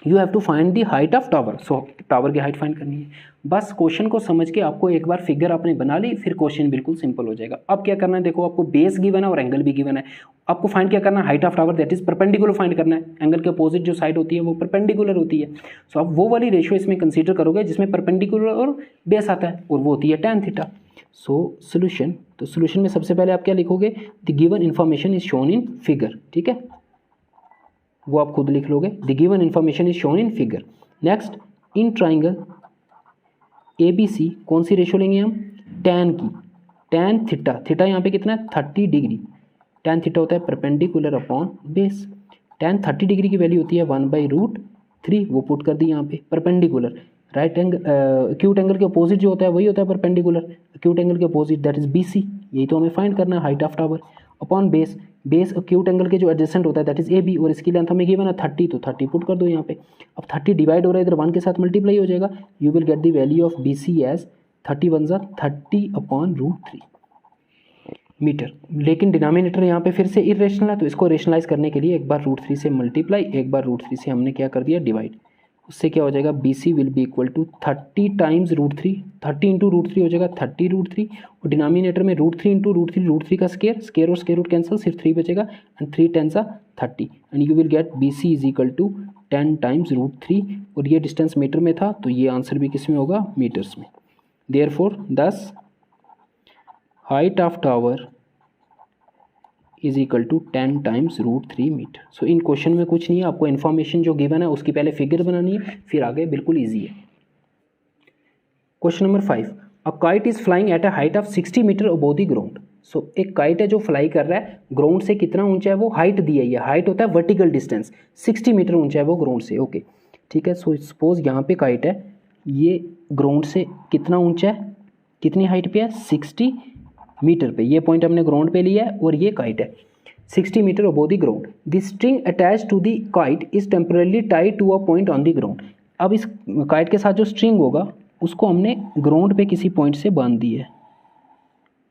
You have to find the height of tower. So tower की हाइट फाइंड करनी है। बस क्वेश्चन को समझ के आपको एक बार फिगर आपने बना ली, फिर क्वेश्चन बिल्कुल सिंपल हो जाएगा। अब क्या करना है, देखो आपको बेस गिवन है और एंगल भी गिवन है। आपको फाइंड क्या करना है, height of tower, that is perpendicular find करना है। एंगल के अपोजिट जो साइड होती है वो परपेंडिकुलर होती है। सो आप वो वाली रेशियो इसमें कंसीडर करोगे जिसमें परपेंडिकुलर और बेस आता है, और वो होती है tan थीटा। सो सोल्यूशन, तो सोल्यूशन में सबसे पहले आप क्या लिखोगे, the given information is shown in figure, ठीक है, वो आप खुद लिख लोगे, the given information is shown in figure. Next, in triangle ABC कौन सी रेशियो लेंगे हम, tan की, tan थीटा, थीटा यहाँ पे कितना है 30 डिग्री, tan थीटा होता है perpendicular upon base. tan 30 degree की वैल्यू होती है 1/√3, वो पुट कर दी यहाँ पे, perpendicular. Right angle, acute angle के अपोजिट जो होता है वही होता है परपेंडिकुलर, एक्यूट एंगल के अपोजिट दैट इज BC। यही तो हमें फाइंड करना है, height of tower upon base. Base acute angle के जो एडजेसेंट होता है दैट इज AB, और इसकी लेंथ हमें गिवन है 30, तो 30 पुट कर दो यहाँ पे। अब 30 डिवाइड हो रहा है इधर 1 के साथ मल्टीप्लाई हो जाएगा, you will get the value of BC as 30 metre. लेकिन डिनोमिनेटर यहाँ पे फिर से इरेशनल है, तो इसको रेशनलाइज करने के लिए एक बार √3 से मल्टीप्लाई, एक बार √3 से हमने क्या कर दिया डिवाइड। उससे क्या हो जाएगा, BC will be equal to 30 × √3, 30 × √3 हो जाएगा 30√3, और डिनोमिनेटर में √3 × √3, √3 का स्केयर और स्केयर रूट कैंसिल, सिर्फ 3 बचेगा, and 3 10 30, and you will get BC is equal to 10 × √3। और ये डिस्टेंस मीटर में था, तो ये आंसर भी किस में होगा, मीटर्स में। Therefore thus height of tower is equal to 10 × √3 metre. So in question में कुछ नहीं है, आपको इन्फॉर्मेशन जो गिवन है उसकी पहले फिगर बनानी है, फिर आगे बिल्कुल ईजी है। Question number 5, a kite is flying at a height of 60 metre above the ground. So एक काइट है जो फ्लाई कर रहा है, ग्राउंड से कितना ऊंचा है, वो हाइट दी है, ये हाइट होता है वर्टिकल डिस्टेंस, 60 मीटर ऊंचा है वो ग्राउंड से, ओके ठीक है। सो सपोज यहाँ पे काइट है, ये ग्राउंड से कितना ऊंचा है, कितनी हाइट पे है, 60 मीटर पे। ये पॉइंट हमने ग्राउंड पे लिया है, और ये काइट है 60 metre above the ground. The string attach to the kite is temporarily tied to a point on the ground. अब इस काइट के साथ जो स्ट्रिंग होगा उसको हमने ग्राउंड पे किसी पॉइंट से बांध दी है,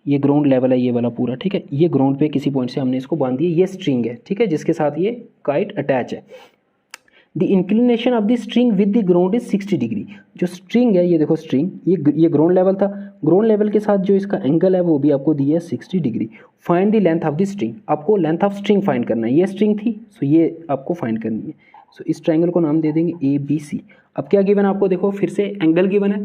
ये ग्राउंड लेवल है ये वाला पूरा, ठीक है, ये ग्राउंड पे किसी पॉइंट से हमने इसको बांध दिया, ये स्ट्रिंग है, ठीक है, जिसके साथ ये काइट अटैच है। The inclination of the string with the ground is 60 degree. जो स्ट्रिंग है, ये देखो स्ट्रिंग, ये ग्राउंड लेवल था, ग्राउंड लेवल के साथ जो इसका एंगल है वो भी आपको दिया है 60 degree. Find the length of the string, आपको लेंथ ऑफ स्ट्रिंग फाइंड करना है, ये स्ट्रिंग थी, सो ये आपको फाइंड करनी है। सो इस ट्राइंगल को नाम दे देंगे ABC। अब क्या गिवन है आपको, देखो फिर से एंगल गिवन है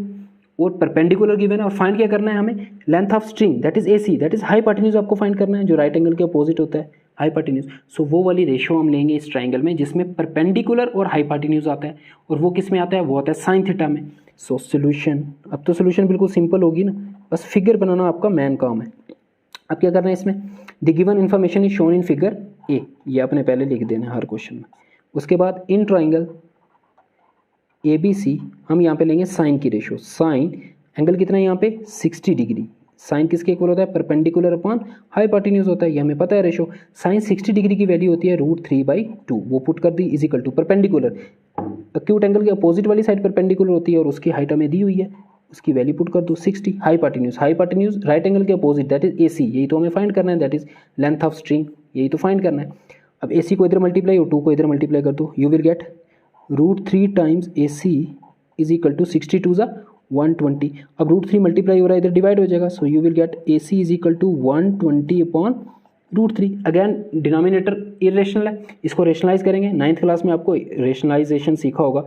और परपेंडिकुलर गिवन है, और फाइंड क्या करना है हमें, length of string that is AC, that is hypotenuse आपको फाइंड करना है, जो राइट एंगल के अपोजिट होता है हाइपोटेन्यूज। सो वो वाली रेशियो हम लेंगे इस ट्राइंगल में जिसमें परपेंडिकुलर और हाइपोटेन्यूज आता है, और वो किस में आता है, वो आता है साइन थीटा में। सो सोल्यूशन, अब तो सोल्यूशन बिल्कुल सिंपल होगी ना, बस फिगर बनाना आपका मेन काम है। अब क्या करना है इसमें, the given information is shown in figure A, ये आपने पहले लिख देना है हर क्वेश्चन में। उसके बाद इन ट्राइंगल ABC हम यहाँ पे लेंगे साइन की रेशो, साइन एंगल कितना है यहाँ पे 60 डिग्री, साइन किसके इक्वल होता है परपेंडिकुलर अपॉन हाइपोटेन्यूज होता है, ये हमें पता है रेशो। साइन 60 डिग्री की वैल्यू होती है √3/2, वो पुट कर दी is equal to perpendicular, acute angle के अपोजिट वाली साइड परपेंडिकुलर होती है और उसकी हाइट हमें दी हुई है, उसकी वैल्यू पुट कर दो 60। हाइपोटेन्यूज राइट एंगल के अपोजिट दैट इज AC, यही तो हमें फाइंड करना है, that is length of string, यही तो फाइंड करना है। अब AC को इधर मल्टीप्लाई और 2 को इधर मल्टीप्लाई कर दो, you will get √3 times AC is equal to 60 two 120। अब √3 मल्टीप्लाई हो रहा है इधर डिवाइड हो जाएगा, so you will get AC is equal to 120 upon √3। Again denominator irrational है, इसको रेशनलाइज करेंगे। 9th क्लास में आपको रेशनलाइजेशन सीखा होगा,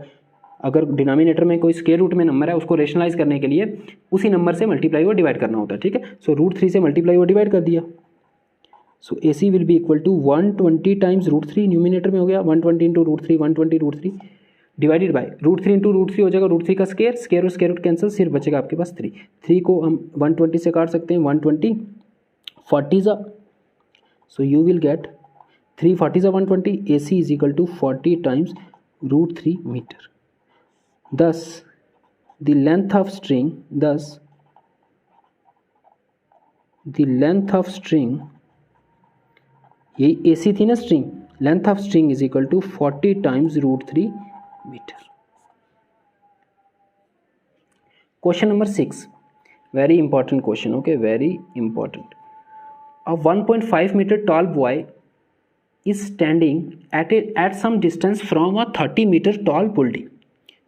अगर डिनोमिनेटर में कोई स्क्वायर रूट में नंबर है उसको रेशनलाइज करने के लिए उसी नंबर से मल्टीप्लाई और डिवाइड करना होता है, ठीक है। सो √3 से मल्टीप्लाई और डिवाइड कर दिया, so AC will be equal to 120 times √3, numerator में हो गया 120 इंटू √3, 120 √3 डिवाइडेड बाय √3 इंटू √3 हो जाएगा, √3 का स्क्वायर, स्क्वायर और स्क्वायर रूट कैंसिल, सिर्फ बचेगा आपके पास 3। 3 को हम 120 से काट सकते हैं, 120 40 ज़ा, सो यू विल गेट 3 40 ज़ा 120, AC is equal to 40 times √3 metre. Thus the length of string, यही AC थी ना string, length of string is equal to 40 times √3 metre. Question number 6, very important question, okay, very important. A 1.5 metre tall boy is standing at some distance from a 30 metre tall building.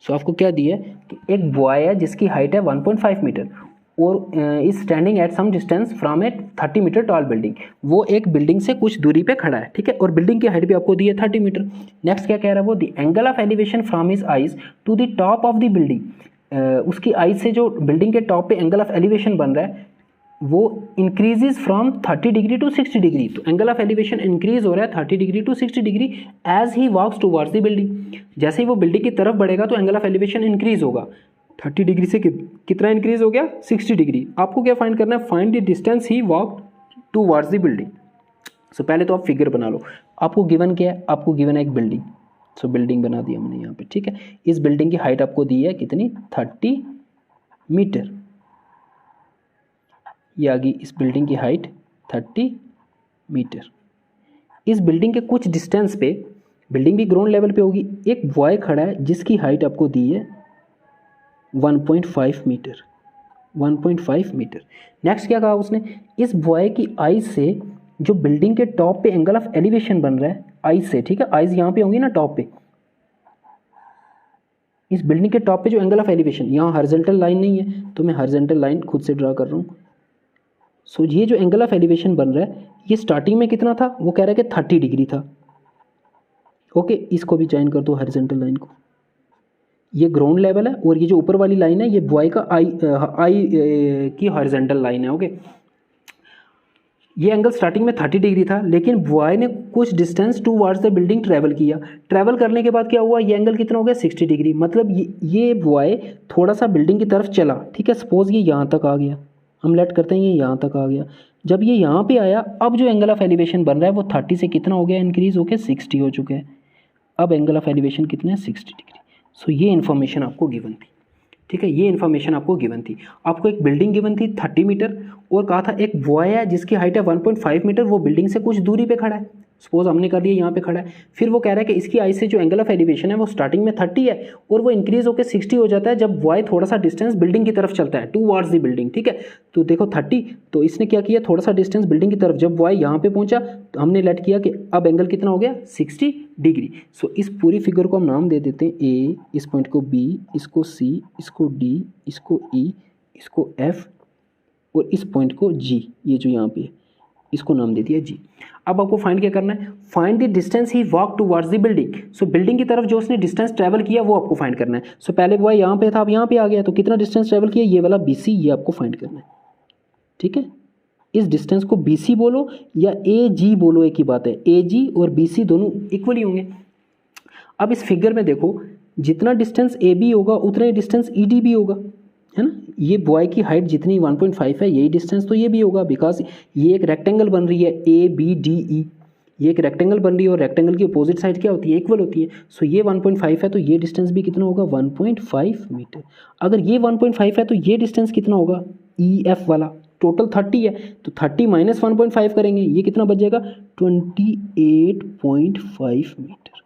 So आपको क्या दिया है कि एक बॉय है जिसकी हाइट है 1.5 मीटर और is standing at some distance from a 30 metre tall building, वो एक बिल्डिंग से कुछ दूरी पे खड़ा है, ठीक है, और बिल्डिंग की हाइट भी आपको दी है 30 मीटर। नेक्स्ट क्या कह रहा है वो, the angle of elevation from his eyes to the top of the building, उसकी आइज से जो बिल्डिंग के टॉप पे एंगल ऑफ एलिवेशन बन रहा है वो increases from 30 degree to 60 degree. तो एंगल ऑफ एलिवेशन इंक्रीज हो रहा है 30 degree to 60 degree as he walks towards the building. जैसे ही वो बिल्डिंग की तरफ बढ़ेगा तो एंगल ऑफ एलिवेशन इंक्रीज होगा, 30 डिग्री से कितना इंक्रीज हो गया 60 डिग्री। आपको क्या फाइंड करना है, find the distance he walk towards the building. So पहले तो आप फिगर बना लो, आपको गिवन क्या है, आपको गिवन है एक बिल्डिंग, सो बिल्डिंग बना दी हमने यहाँ पे, ठीक है। इस बिल्डिंग की हाइट आपको दी है कितनी 30 मीटर, ये आ गई इस बिल्डिंग की हाइट 30 मीटर। इस बिल्डिंग के कुछ डिस्टेंस पे, बिल्डिंग भी ग्राउंड लेवल पे होगी, एक बॉय खड़ा है जिसकी हाइट आपको दी है 1.5 मीटर, 1.5 मीटर। नेक्स्ट क्या कहा उसने, इस बॉय की आइज से जो बिल्डिंग के टॉप पे एंगल ऑफ एलिवेशन बन रहा है आइज से, ठीक है, आइज यहाँ पे होंगी ना टॉप पे, इस बिल्डिंग के टॉप पे जो एंगल ऑफ एलिवेशन, यहाँ हॉरिजॉन्टल लाइन नहीं है तो मैं हॉरिजॉन्टल लाइन खुद से ड्रा कर रहा हूँ। सो ये जो एंगल ऑफ एलिवेशन बन रहा है ये स्टार्टिंग में कितना था, वो कह रहा है कि 30 डिग्री था, ओके। इसको भी ज्वाइन कर दो हॉरिजॉन्टल लाइन को, ये ग्राउंड लेवल है और ये जो ऊपर वाली लाइन है ये बॉय का आई की हॉरिजॉन्टल लाइन है, ओके। ये एंगल स्टार्टिंग में 30 डिग्री था, लेकिन बॉय ने कुछ distance towards the building travel किया, ट्रैवल करने के बाद क्या हुआ, ये एंगल कितना हो गया 60 डिग्री, मतलब ये बॉय थोड़ा सा बिल्डिंग की तरफ चला, ठीक है। सपोज ये यहाँ तक आ गया, हम लेट करते हैं ये यहाँ तक आ गया, जब ये यहाँ पे आया अब जो एंगल ऑफ एलिवेशन बन रहा है वो 30 से कितना हो गया इंक्रीज होकर 60 हो चुका है, अब एंगल ऑफ एलिवेशन कितना है 60 डिग्री। सो ये इन्फॉर्मेशन आपको गिवन थी, ठीक है, ये इन्फॉर्मेशन आपको गिवन थी। आपको एक बिल्डिंग गिवन थी 30 मीटर और कहा था एक बॉय है जिसकी हाइट है 1.5 मीटर, वो बिल्डिंग से कुछ दूरी पे खड़ा है, सपोज हमने कर लिया यहाँ पे खड़ा है। फिर वो कह रहा है कि इसकी आई से जो एंगल ऑफ एलिवेशन है वो स्टार्टिंग में 30 है और वो इंक्रीज होकर 60 हो जाता है जब बॉय थोड़ा सा डिस्टेंस बिल्डिंग की तरफ चलता है टुवर्ड्स द बिल्डिंग, ठीक है। तो देखो 30, तो इसने क्या किया, थोड़ा सा डिस्टेंस बिल्डिंग की तरफ, जब बॉय यहाँ पे पहुंचा तो हमने लेट किया कि अब एंगल कितना हो गया 60 डिग्री। सो इस पूरी फिगर को हम नाम दे देते हैं ए, इस पॉइंट को बी, इसको सी, इसको डी, इसको ई, इसको एफ और इस पॉइंट को जी, ये जो यहाँ पे इसको नाम दे दिया जी। अब आपको फाइंड क्या करना है, find the distance he walk towards the building. So building की तरफ जो उसने डिस्टेंस ट्रैवल किया वो आपको फाइंड करना है। सो पहले वो यहाँ पे था, अब यहाँ पे आ गया, तो कितना डिस्टेंस ट्रैवल किया, ये वाला BC, ये आपको फाइंड करना है, ठीक है। इस डिस्टेंस को BC बोलो या AG बोलो, एक ही बात है, AG और BC दोनों इक्वली होंगे। अब इस फिगर में देखो, जितना डिस्टेंस AB होगा उतना ही डिस्टेंस ED भी होगा, है ना। ये बॉय की हाइट जितनी 1.5 है यही डिस्टेंस तो ये भी होगा, बिकॉज ये एक रेक्टेंगल बन रही है ABDE, ये एक रेक्टेंगल बन रही है और रेक्टेंगल की अपोजिट साइड क्या होती है, इक्वल होती है। सो ये 1.5 है तो ये डिस्टेंस भी कितना होगा, 1.5 मीटर। अगर ये 1.5 है तो ये डिस्टेंस कितना होगा, ई एफ वाला टोटल 30 है तो 30 माइनस 1.5 करेंगे, ये कितना बच जाएगा, 28.5 मीटर।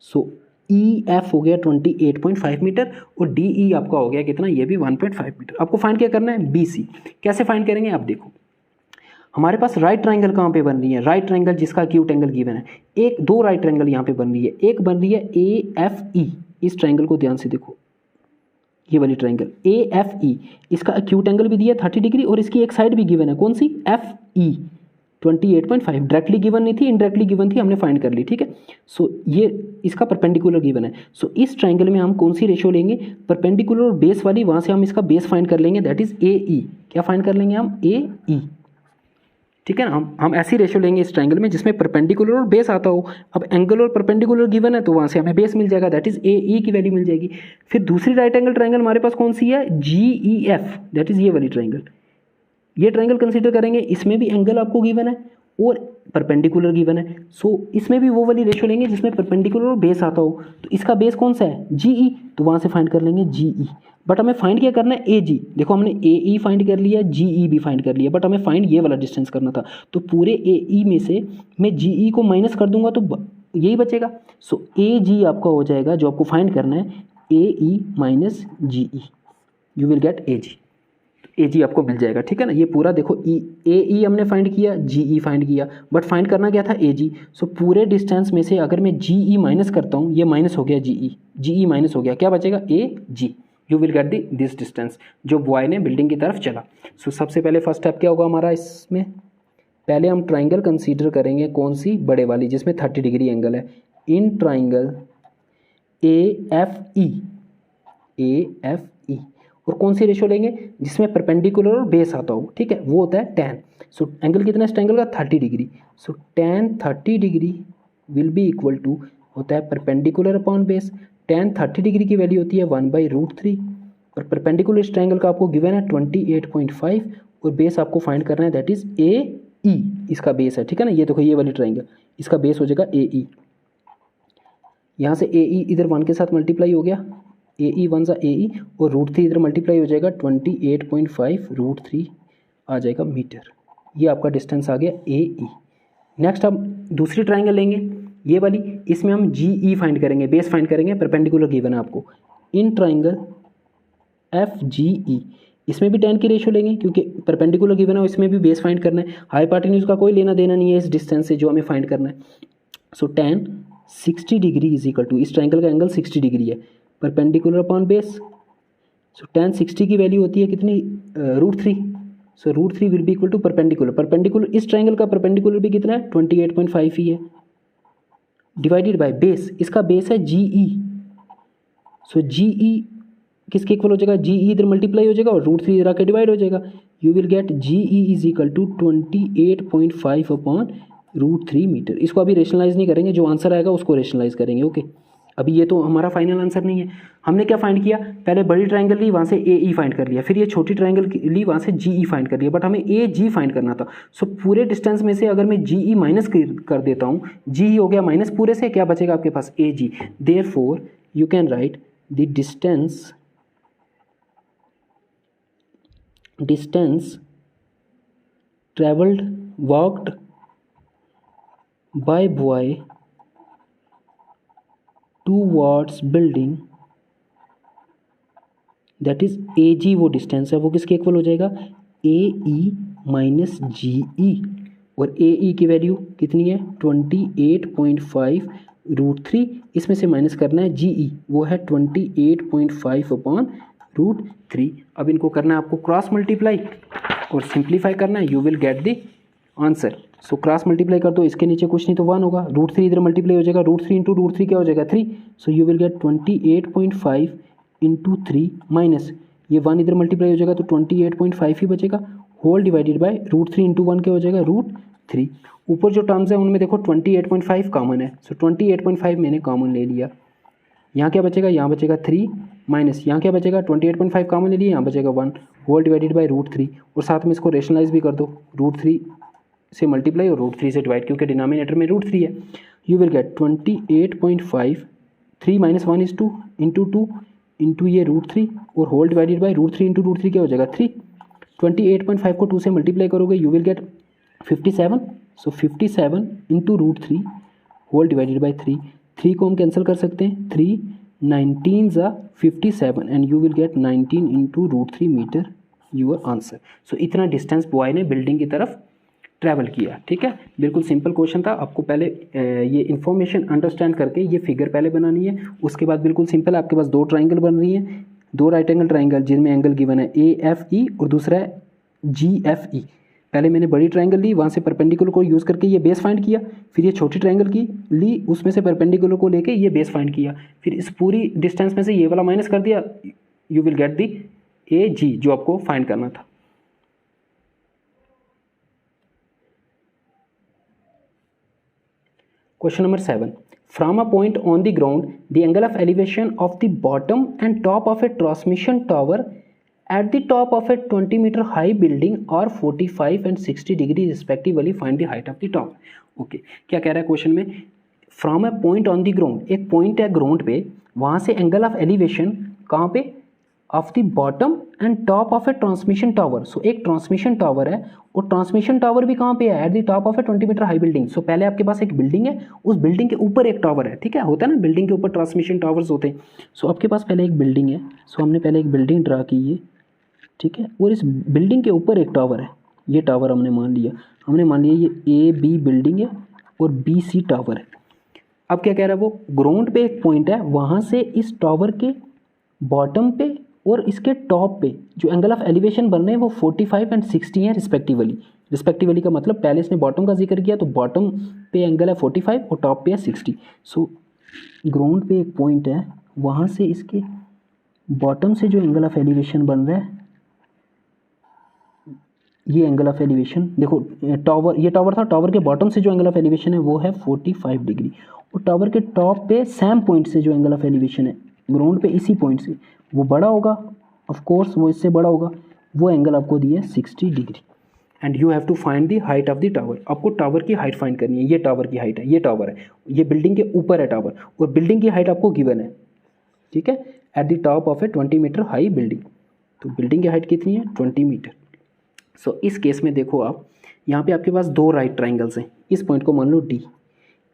सो ई एफ हो गया 28.5 मीटर और डी ई आपका हो गया कितना, ये भी 1.5 मीटर। आपको फाइंड क्या करना है, बी सी। कैसे फाइंड करेंगे, आप देखो हमारे पास राइट ट्रायंगल कहाँ पे बन रही है, राइट ट्रायंगल जिसका एक्यूट एंगल गिवन है, एक दो राइट ट्रायंगल यहाँ पे बन रही है, एक बन रही है ए एफ ई, इस ट्रायंगल को ध्यान से देखो, ये वाली ट्रायंगल ए एफ ई, इसका एक्यूट एंगल भी दिया 30 डिग्री और इसकी एक साइड भी गिवन है, कौन सी, एफ ई 28.5। डायरेक्टली गिवन नहीं थी, इनडायरेक्टली गिवन थी, हमने फाइंड कर ली, ठीक है। सो ये इसका परपेंडिकुलर गिवन है। सो इस ट्रायंगल में हम कौन सी रेशियो लेंगे, परपेंडिकुलर और बेस वाली, वहाँ से हम इसका बेस फाइंड कर लेंगे, दैट इज ए ई। क्या फाइंड कर लेंगे हम, ए ई, ठीक है ना। हम ऐसी रेशियो लेंगे इस ट्रायंगल में जिसमें परपेंडिकुलर और बेस आता हो। अब एंगल और परपेंडिकुलर गिवन है तो वहाँ से हमें बेस मिल जाएगा, दैट इज ए ई की वैल्यू मिल जाएगी। फिर दूसरी राइट एंगल ट्रायंगल हमारे पास कौन सी है, G E F, that is ये वाली ट्रायंगल। ये ट्रायंगल कंसीडर करेंगे, इसमें भी एंगल आपको गिवन है और परपेंडिकुलर गिवन है। सो इसमें भी वो वाली रेशियो लेंगे जिसमें परपेंडिकुलर और बेस आता हो। तो इसका बेस कौन सा है, जी ई, तो वहाँ से फाइंड कर लेंगे जी ई। बट हमें फाइंड क्या करना है, ए जी। देखो हमने ए ई फाइंड कर लिया, जी ई भी फाइंड कर लिया, बट हमें फाइंड ये वाला डिस्टेंस करना था। तो पूरे ए ई में से मैं जी ई को माइनस कर दूंगा तो यही बचेगा। सो ए जी आपका हो जाएगा, जो आपको फाइंड करना है, A E minus G E, you will get A G. A G आपको मिल जाएगा, ठीक है ना। ये पूरा देखो ए ई हमने फाइंड किया, जी ई फाइंड किया, बट फाइंड करना क्या था, ए जी। सो पूरे डिस्टेंस में से अगर मैं जी ई माइनस करता हूँ, ये माइनस हो गया जी ई माइनस हो गया, क्या बचेगा, A G. You will get this distance जो बॉय ने बिल्डिंग की तरफ चला। सो सबसे पहले फर्स्ट स्टेप क्या होगा हमारा इसमें, पहले हम ट्राइंगल कंसीडर करेंगे, कौन सी, बड़े वाली जिसमें 30 डिग्री एंगल है। इन ट्राइंगल ए एफ ई, और कौन सी रेशियो लेंगे, जिसमें परपेंडिकुलर और बेस आता हो, ठीक है, वो होता है tan। सो एंगल कितना है इस ट्रायंगल का, 30 degree. So tan 30 degree will be equal to, होता है perpendicular upon base. tan 30 degree की वैल्यू होती है 1/√3 और परपेंडिकुलर इस ट्रायंगल का आपको गिवन है 28.5 और बेस आपको फाइंड करना है, दैट इज ए ई, इसका बेस है, ठीक है ना। ये देखो ये वाली ट्रायंगल, इसका बेस हो जाएगा ए ई। यहाँ से ए ई इधर 1 के साथ मल्टीप्लाई हो गया, ए ई 1 सा ए ई, और √3 इधर मल्टीप्लाई हो जाएगा, 28.5 √3 आ जाएगा मीटर। ये आपका डिस्टेंस आ गया ए ई। नेक्स्ट हम दूसरी ट्रायंगल लेंगे, ये वाली, इसमें हम जी ई फाइंड करेंगे, बेस फाइंड करेंगे, परपेंडिकुलर गिवन है आपको। इन ट्रायंगल एफ जी ई, इसमें भी tan की रेशियो लेंगे क्योंकि परपेंडिकुलर गिवन है, इसमें भी बेस फाइंड करना है। हाइपोटेन्यूज का कोई लेना देना नहीं है इस डिस्टेंस से जो हमें फाइंड करना है। So tan 60 degree is equal to, इस ट्रायंगल का एंगल 60 डिग्री है, perpendicular upon base. So tan 60 की वैल्यू होती है कितनी, √3। So √3 will be equal to perpendicular इस ट्रायंगल का परपेंडिकुलर भी कितना है, 28.5 ही है, डिवाइडेड बाय बेस, इसका बेस है जी ई। सो जी ई किसके इक्वल हो जाएगा, जी ई इधर मल्टीप्लाई हो जाएगा और √3 इधर आकर डिवाइड हो जाएगा। You will get G E is equal to 28.5 upon √3 metre. इसको अभी रेशनलाइज नहीं करेंगे, जो आंसर आएगा उसको रेशनलाइज करेंगे, ओके। अभी ये तो हमारा फाइनल आंसर नहीं है। हमने क्या फाइंड किया, पहले बड़ी ट्रायंगल ली, वहाँ से ए ई फाइंड कर लिया, फिर ये छोटी ट्रायंगल ली, वहाँ से जी ई फाइंड कर लिया, बट हमें ए जी फाइंड करना था। सो पूरे डिस्टेंस में से अगर मैं जी ई माइनस कर देता हूँ, जी ई हो गया माइनस पूरे से, क्या बचेगा आपके पास, A G. Therefore you can write the distance travelled walked by boy towards building, that is A G, वो डिस्टेंस है, वो किसके इक्वल हो जाएगा, ए ई माइनस जी ई, और ए ई की वैल्यू कितनी है, 28.5 √3, इसमें से माइनस करना है जी ई, वो है 28.5 अपॉन √3। अब इनको करना है आपको क्रॉस मल्टीप्लाई और सिंप्लीफाई करना है, you will get the answer. So cross multiply कर दो, इसके नीचे कुछ नहीं तो 1 होगा, √3 इधर मल्टीप्लाई हो जाएगा, √3 इंटू √3 क्या हो जाएगा, 3। सो you will get 28.5 into 3 minus ये 1 इधर मल्टीप्लाई हो जाएगा तो 28.5 ही बचेगा, होल डिवाइडेड बाय √3 इंटू 1 क्या हो जाएगा, √3। ऊपर जो टर्म्स है उनमें देखो 28.5 कॉमन है, सो 28.5 मैंने कॉमन ले लिया। यहाँ क्या बचेगा, यहाँ बचेगा 3 माइनस यहाँ क्या बचेगा, 28.5 कॉमन ले लिया, यहाँ बचेगा 1, होल डिवाइडेड बाय √3, और साथ में इसको रेशनलाइज भी कर दो, √3 से मल्टीप्लाई और रूट 3 से डिवाइड, क्योंकि डिनोमिनेटर में रूट 3 है। You will get 28.5, 3 - 1 = 2 into 2 into ये रूट 3 और whole divided by root 3 into root 3 क्या हो जाएगा 3। 28.5 को 2 से मल्टीप्लाई करोगे you will get 57। So 57 into root 3 whole divided by 3, 3 को हम कैंसिल कर सकते हैं, 3 19 ज़ा 57 and you will get 19 into root 3 metre your answer. So इतना डिस्टेंस बॉय ने बिल्डिंग की तरफ ट्रैवल किया। ठीक है, बिल्कुल सिंपल क्वेश्चन था। आपको पहले ये इन्फॉर्मेशन अंडरस्टैंड करके ये फिगर पहले बनानी है, उसके बाद बिल्कुल सिंपल आपके पास 2 ट्राइंगल बन रही हैं, 2 राइट एंगल ट्राइंगल जिनमें एंगल गिवन है AFE और दूसरा है GFE। पहले मैंने बड़ी ट्राइंगल ली, वहाँ से परपेंडिकुलर को यूज़ करके ये बेस फाइंड किया, फिर ये छोटी ट्राइंगल की ली, उसमें से परपेंडिकुलर को लेके ये बेस फाइंड किया, फिर इस पूरी डिस्टेंस में से ये वाला माइनस कर दिया, you will get the AG जो आपको फाइंड करना था। Question number 7. From a point on the ground, the angle of elevation of the bottom and top of a transmission tower at the top of a 20-meter high building are 45 and 60 degree respectively. Find the height of the tower. Okay, क्या कह रहा है क्वेश्चन में? From a point on the ground, एक पॉइंट है ग्राउंड पे, वहाँ से एंगल ऑफ एलिवेशन कहाँ पे? Of the bottom and top of a transmission tower. So एक ट्रांसमिशन टावर है और ट्रांसमिशन टावर भी कहाँ पे है? At the top of a 20 metre high building. So पहले आपके पास एक बिल्डिंग है, उस बिल्डिंग के ऊपर एक टावर है। ठीक है, होता है ना बिल्डिंग के ऊपर ट्रांसमिशन टावर्स होते हैं। सो आपके पास पहले एक बिल्डिंग है, सो हमने पहले एक बिल्डिंग ड्रा की है, ठीक है, और इस बिल्डिंग के ऊपर एक टावर है। ये टावर हमने मान लिया ये AB बिल्डिंग है और BC टावर है। अब क्या कह रहा है वो? ग्राउंड पे एक पॉइंट है, वहाँ से इस टावर के बॉटम पे और इसके टॉप पे जो एंगल ऑफ एलिवेशन बन रहे हैं वो 45 एंड 60 हैं रिस्पेक्टिवली का मतलब पहले इसने बॉटम का जिक्र किया, तो बॉटम पे एंगल है 45 और टॉप पे है 60। सो ग्राउंड पे एक पॉइंट है, वहाँ से इसके बॉटम से जो एंगल ऑफ एलिवेशन बन रहा है, ये एंगल ऑफ एलिवेशन देखो, टावर, ये टावर था, टावर के बॉटम से जो एंगल ऑफ एलिवेशन है वो है 45 डिग्री, और टावर के टॉप पे सेम पॉइंट से जो एंगल ऑफ एलिवेशन है ग्राउंड पे इसी पॉइंट से वो बड़ा होगा, ऑफ कोर्स वो इससे बड़ा होगा, वो एंगल आपको दिया है 60 degree. And you have to find the height of the tower. आपको टावर की हाइट फाइंड करनी है। ये टावर की हाइट है, ये टावर है, ये बिल्डिंग के ऊपर है टावर, और बिल्डिंग की हाइट आपको गिवन है। ठीक है, at the top of a 20 metre high building. तो बिल्डिंग की हाइट कितनी है? 20 मीटर। सो इस केस में देखो आप, यहाँ पे आपके पास 2 राइट ट्राइंगल्स हैं। इस पॉइंट को मान लो D।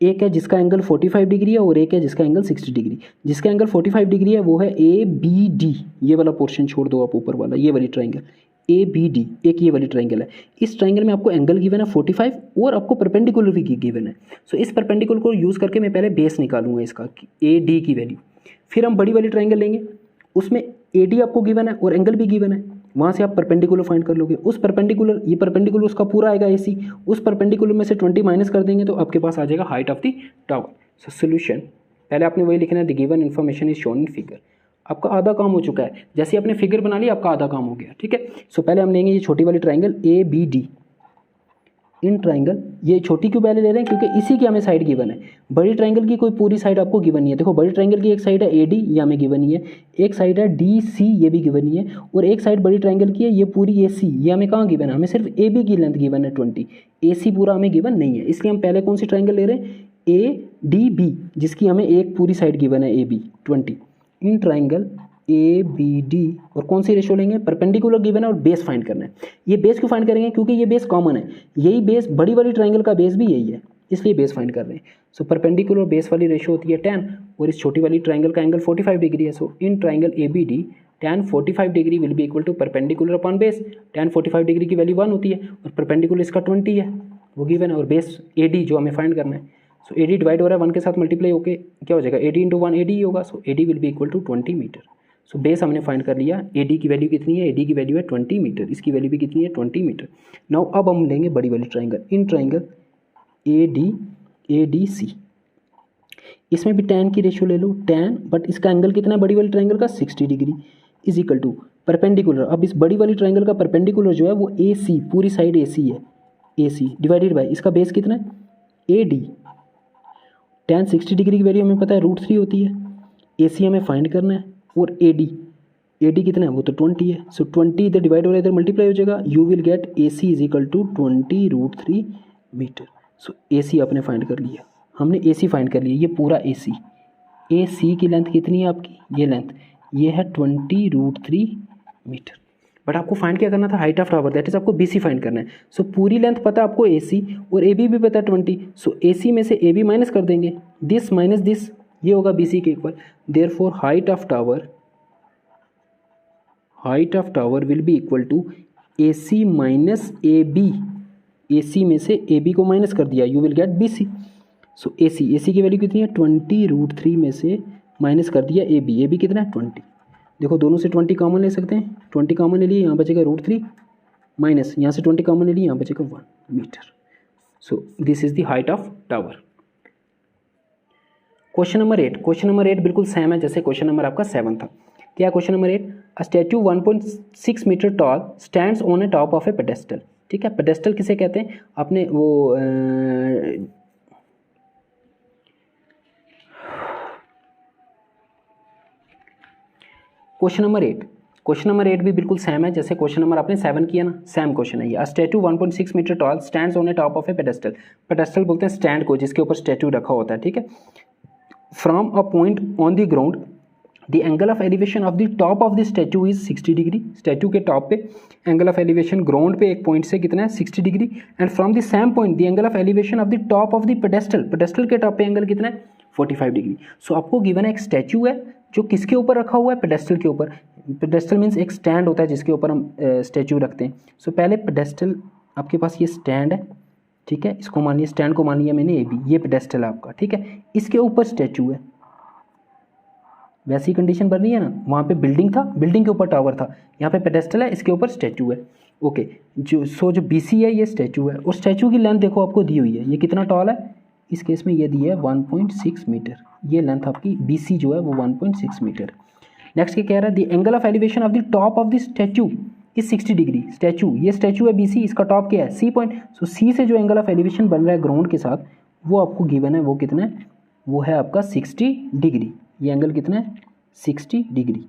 एक है जिसका एंगल 45 डिग्री है और एक है जिसका एंगल 60 डिग्री। जिसका एंगल 45 डिग्री है वो है ABD। ये वाला पोर्शन छोड़ दो आप, ऊपर वाला ये वाली ट्राइंगल ABD, एक ये वाली ट्राइंगल है। इस ट्राइंगल में आपको एंगल गिवन है 45 और आपको परपेंडिकुलर भी गिवन है। सो इस परपेंडिकुलर को यूज़ करके मैं पहले बेस निकालूंगा इसका AD की वैल्यू, फिर हम बड़ी वाली ट्राइंगल लेंगे, उसमें AD आपको गिवन है और एंगल भी गिवन है, वहाँ से आप परपेंडिकुलर फाइंड कर लोगे। उस परपेंडिकुलर, ये परपेंडिकुलर उसका पूरा आएगा AC, उस परपेंडिकुलर में से 20 माइनस कर देंगे तो आपके पास आ जाएगा height of the tower. So solution, पहले आपने वही लिखना है, the given information is shown in figure. आपका आधा काम हो चुका है, जैसे आपने फिगर बना लिया आपका आधा काम हो गया। ठीक है, सो पहले हम लेंगे ये छोटी वाली ट्राइंगल ABD। इन ट्राइंगल, ये छोटी क्यों पहले ले रहे हैं? क्योंकि इसी की हमें साइड गिवन है। बड़ी ट्राइंगल की कोई पूरी साइड आपको गिवन नहीं है। देखो बड़ी ट्राइंगल की एक साइड है AD, ये हमें गिवन ही है, एक साइड है DC, ये भी गिवन ही है, और एक साइड बड़ी ट्राइंगल की है ये पूरी AC, ये हमें कहाँ गिवन है? हमें सिर्फ AB की लेंथ गिवन है 20, AC पूरा हमें गिवन नहीं है। इसलिए हम पहले कौन सी ट्राइंगल ले रहे हैं? ADB, जिसकी हमें एक पूरी साइड गिवन है AB 20। इन ट्राइंगल ABD, और कौन सी रेशियो लेंगे? परपेंडिकुलर गिवन है और बेस फाइंड करना है। ये बेस क्यों फाइंड करेंगे? क्योंकि ये बेस कॉमन है, यही बेस, बड़ी वाली ट्राइंगल का बेस भी यही है, इसलिए बेस फाइंड कर रहे हैं। सो परपेंडिकुलर बेस वाली रेशियो होती है 10, और इस छोटी वाली ट्राइंगल का एंगल 45 डिग्री है। So in triangle ABD tan 45 degree will be equal to perpendicular upon base. tan 45 degree की वैल्यू 1 होती है और परपेंडिकुलर इसका 20 है, वो गिवन है, और बेस AD जो हमें फाइंड करना है। सो AD डिवाइड हो रहा है 1 के साथ मल्टीप्लाई होकर क्या हो जाएगा? 80 × 1 AD ही होगा। So AD will be equal to 20 metre. So base हमने फाइंड कर लिया। AD की वैल्यू कितनी है? AD की वैल्यू है 20 मीटर, इसकी वैल्यू भी कितनी है? 20 मीटर। नाउ अब हम लेंगे बड़ी वाली ट्राइंगल। इन ट्राइंगल ADC, इसमें भी tan की रेशियो ले लो, tan, बट इसका एंगल कितना है बड़ी वाली ट्राइंगल का? 60 degree, is equal to perpendicular. अब इस बड़ी वाली ट्राइंगल का परपेंडिकुलर जो है वो AC, पूरी साइड AC है, AC डिवाइडेड बाय इसका बेस कितना है? AD। tan 60 डिग्री की वैल्यू हमें पता है √3 होती है, AC हमें फाइंड करना है, और AD कितना है? वो तो 20 है। सो 20 इधर डिवाइड हो रहा है, इधर मल्टीप्लाई हो जाएगा, you will get AC is equal to 20 √3 metre. So A C आपने फाइंड कर लिया, हमने ए सी फाइंड कर लिया, ये पूरा ए सी की लेंथ कितनी है आपकी, ये लेंथ ये है 20√3 मीटर। बट आपको फाइंड क्या करना था, height of tower, that is आपको बी सी फाइंड करना है। सो पूरी लेंथ पता है आपको ए सी और ए बी भी पता है 20। सो ए सी में से ए बी माइनस कर देंगे, दिस माइनस दिस, ये होगा बी सी के equal. Therefore height of tower will be equal to A C minus A B. A C में से ए बी को माइनस कर दिया, you will get B C. So A C की वैल्यू कितनी है, 20√3 में से माइनस कर दिया ए बी कितना है 20। देखो दोनों से 20 कॉमन ले सकते हैं, 20 कॉमन ले लिए, यहाँ बचेगा √3 माइनस यहाँ से 20 कॉमन ले लिए, यहाँ बचेगा 1 metre. So this is the height of tower. Question number 8 बिल्कुल सेम है जैसे क्वेश्चन नंबर आपका 7 था। क्या question number 8, a statue 1.6 metre tall stands on a top of a pedestal. ठीक है, पेडेस्टल किसे कहते हैं, आपने वो क्वेश्चन नंबर 8 भी बिल्कुल सेम है जैसे क्वेश्चन नंबर आपने 7 किया ना, सेम क्वेश्चन है ये। Statue 1.6 metre tall stands on a top of a pedestal. Pedestal बोलते हैं स्टैंड को जिसके ऊपर स्टैचू रखा होता है। ठीक है, from a point on the ground the angle of elevation of the top of the statue is 60 degree. Statue के टॉप पे एंगल ऑफ एलिवेशन ग्राउंड पे एक पॉइंट से कितना है 60 degree. And from the same point the angle of elevation of the top of the pedestal के टॉप पे एंगल कितना है 45 डिग्री। सो आपको गिवन है एक स्टैचू है जो किसके ऊपर रखा हुआ है, पेडेस्टल के ऊपर। पेडेस्टल मीन्स एक स्टैंड होता है जिसके ऊपर हम स्टैचू रखते हैं। सो पहले पेडेस्टल आपके पास ये स्टैंड है, ठीक है, इसको मान लिया, स्टैंड को मान लिया मैंने ए बी, ये पेडेस्टल है आपका। ठीक है, इसके ऊपर स्टैचू है, वैसी कंडीशन बन रही है ना, वहाँ पे बिल्डिंग था, बिल्डिंग के ऊपर टावर था, यहाँ पे पेडेस्टल है, इसके ऊपर स्टैचू है। ओके, जो बी सी है ये स्टैचू है, और स्टैचू की लेंथ देखो आपको दी हुई है, ये कितना टॉल है, इस केस में ये दी है 1.6 मीटर। ये लेंथ आपकी बी सी जो है वो 1.6 मीटर। नेक्स्ट क्या कह रहा है, the angle of elevation of the top of the statue is 60 degree. Statue, ये स्टैचू है बी सी, इसका टॉप क्या है सी पॉइंट। सो सी से जो एंगल ऑफ एलिवेशन बन रहा है ग्राउंड के साथ, वो आपको गिवन है, वो कितना है, वो है आपका 60 डिग्री। ये एंगल कितना है 60 डिग्री,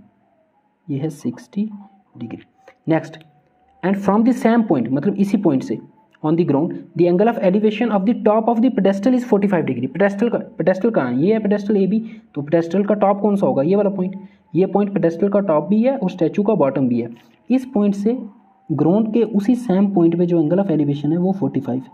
ये है 60 degree. Next, and from the same point, मतलब इसी पॉइंट से on the ground the angle of elevation of the top of the pedestal is 45 degree. Pedestal कहाँ है, ये है पेडेस्टल ए बी, तो पेडेस्टल का टॉप कौन सा होगा, ये वाला पॉइंट। ये पॉइंट पेडेस्टल का टॉप भी है और स्टैचू का बॉटम भी है। इस पॉइंट से ग्राउंड के उसी सेम पॉइंट पे जो एंगल ऑफ एलिवेशन है वो 45 है।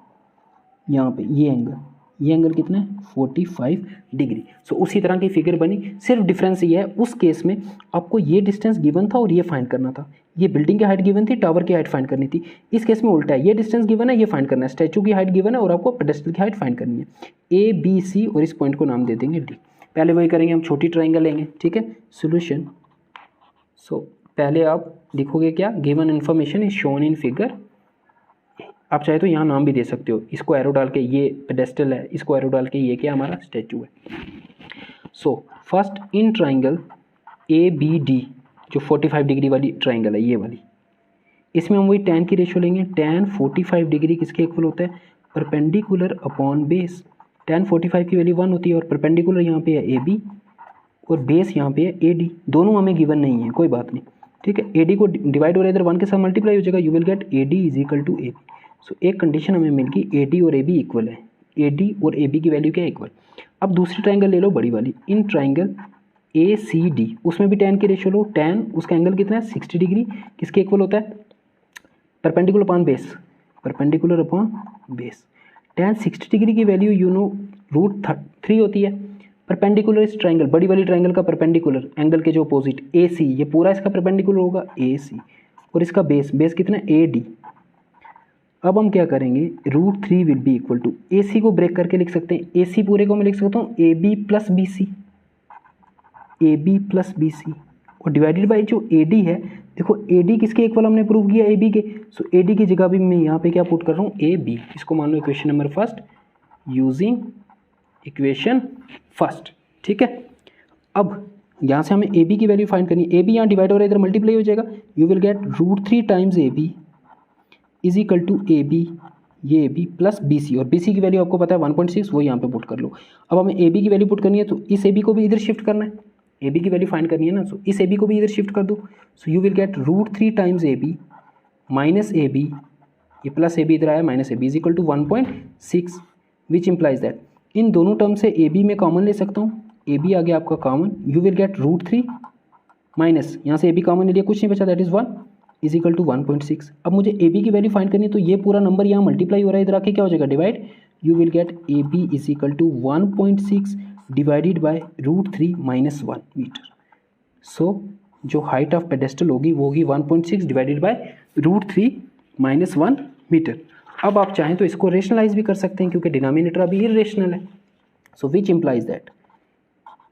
यहाँ पे ये एंगल कितना है 45 डिग्री। सो उसी तरह की फिगर बनी, सिर्फ डिफरेंस ये है, उस केस में आपको ये डिस्टेंस गिवन था और ये फाइंड करना था। ये बिल्डिंग की हाइट गिवन थी, टावर की हाइट फाइंड करनी थी। इस केस में उल्टा है, ये डिस्टेंस गिवन है, ये फाइंड करना है, स्टैचू की हाइट गिवन है और आपको पेडेस्टल की हाइट फाइंड करनी है। ए बी सी और इस पॉइंट को नाम दे देंगे डी। पहले वही करेंगे, हम छोटी ट्राइंगल लेंगे। ठीक है, सोल्यूशन। सो पहले आप लिखोगे क्या, given information is shown in figure. आप चाहे तो यहाँ नाम भी दे सकते हो, इसको एरो डाल के ये पेडेस्टल है, इसको एरो डाल के ये क्या हमारा स्टैचू है। So first in triangle A B D, जो 45 डिग्री वाली ट्राइंगल है ये वाली, इसमें हम वही tan की रेशो लेंगे। tan 45 डिग्री किसके इक्वल होता है, परपेंडिकुलर अपॉन बेस। tan 45 की वैल्यू 1 होती है और परपेंडिकुलर यहाँ पे है ए बी और बेस यहाँ पे है ए डी। दोनों हमें गिवन नहीं है, कोई बात नहीं। ठीक है, ए डी को डिवाइड हो रहा है इधर 1 के साथ मल्टीप्लाई हो जाएगा, you will get A D is equal to A B. So एक कंडीशन हमें मिल गई, ए डी और ए बी इक्वल है, ए डी और ए बी की वैल्यू क्या है इक्वल। अब दूसरी ट्राइंगल ले लो बड़ी वाली, इन ट्राइंगल ए सी डी, उसमें भी tan की रेशो लो। tan उसका एंगल कितना है 60 डिग्री, किसके इक्वल होता है, perpendicular upon base, perpendicular upon base. tan 60 degree की वैल्यू यू नो √3 होती है। परपेंडिकुलर इस ट्राइंगल, बड़ी वाली ट्राइंगल का परपेंडिकुलर एंगल के जो अपोजिट ए सी, ये पूरा इसका परपेंडिकुलर होगा ए सी, और इसका बेस कितना है ए डी। अब हम क्या करेंगे, √3 will be equal to, A सी को ब्रेक करके लिख सकते हैं, ए सी पूरे को मैं लिख सकता हूँ A B plus B C, A B plus B C, और डिवाइडेड बाई जो ए डी है, देखो ए डी किसके इक्वल हमने प्रूव किया, ए बी के। सो ए डी की जगह भी मैं यहाँ पे क्या पुट कर रहा हूँ, ए बी। इसको मान लो equation number first, using equation first. ठीक है, अब यहाँ से हमें ए बी की वैल्यू फाइंड करनी है। ए बी यहाँ डिवाइड हो रहा है, इधर मल्टीप्लाई हो जाएगा, you will get √3 times A B is equal to A B, ये A B plus B C, और बी सी की वैल्यू आपको पता है 1.6, वो यहाँ पे पुट कर लो। अब हमें ए बी की वैल्यू पुट करनी है, तो इस ए बी को भी इधर शिफ्ट करना है, ए बी की वैल्यू फाइंड करनी है ना, सो इस ए बी को भी इधर शिफ्ट कर दो। So you will get √3 times A B minus A B ये प्लस ए बी इधर आया minus A B is equal to 1.6 which implies that इन दोनों टर्म से ए बी में कॉमन ले सकता हूँ, ए बी आ गया आपका common, you will get √3 minus यहाँ से ए बी कॉमन ले लिया, कुछ नहीं बचा, that is 1 is equal to 1.6। अब मुझे ए बी की वैल्यू फाइंड करनी है, तो ये पूरा नंबर यहाँ मल्टीप्लाई हो रहा है, इधर आके क्या हो जाएगा divide, you will get A B is equal to 1.6 divided by √3 minus 1 metre. So जो हाइट ऑफ पेडेस्टल होगी वो होगी 1.6 डिवाइडेड बाय √3 माइनस 1 मीटर। अब आप चाहें तो इसको रेशनलाइज भी कर सकते हैं क्योंकि डिनोमिनेटर अभी इरेशनल है। सो विच इम्प्लाइज दैट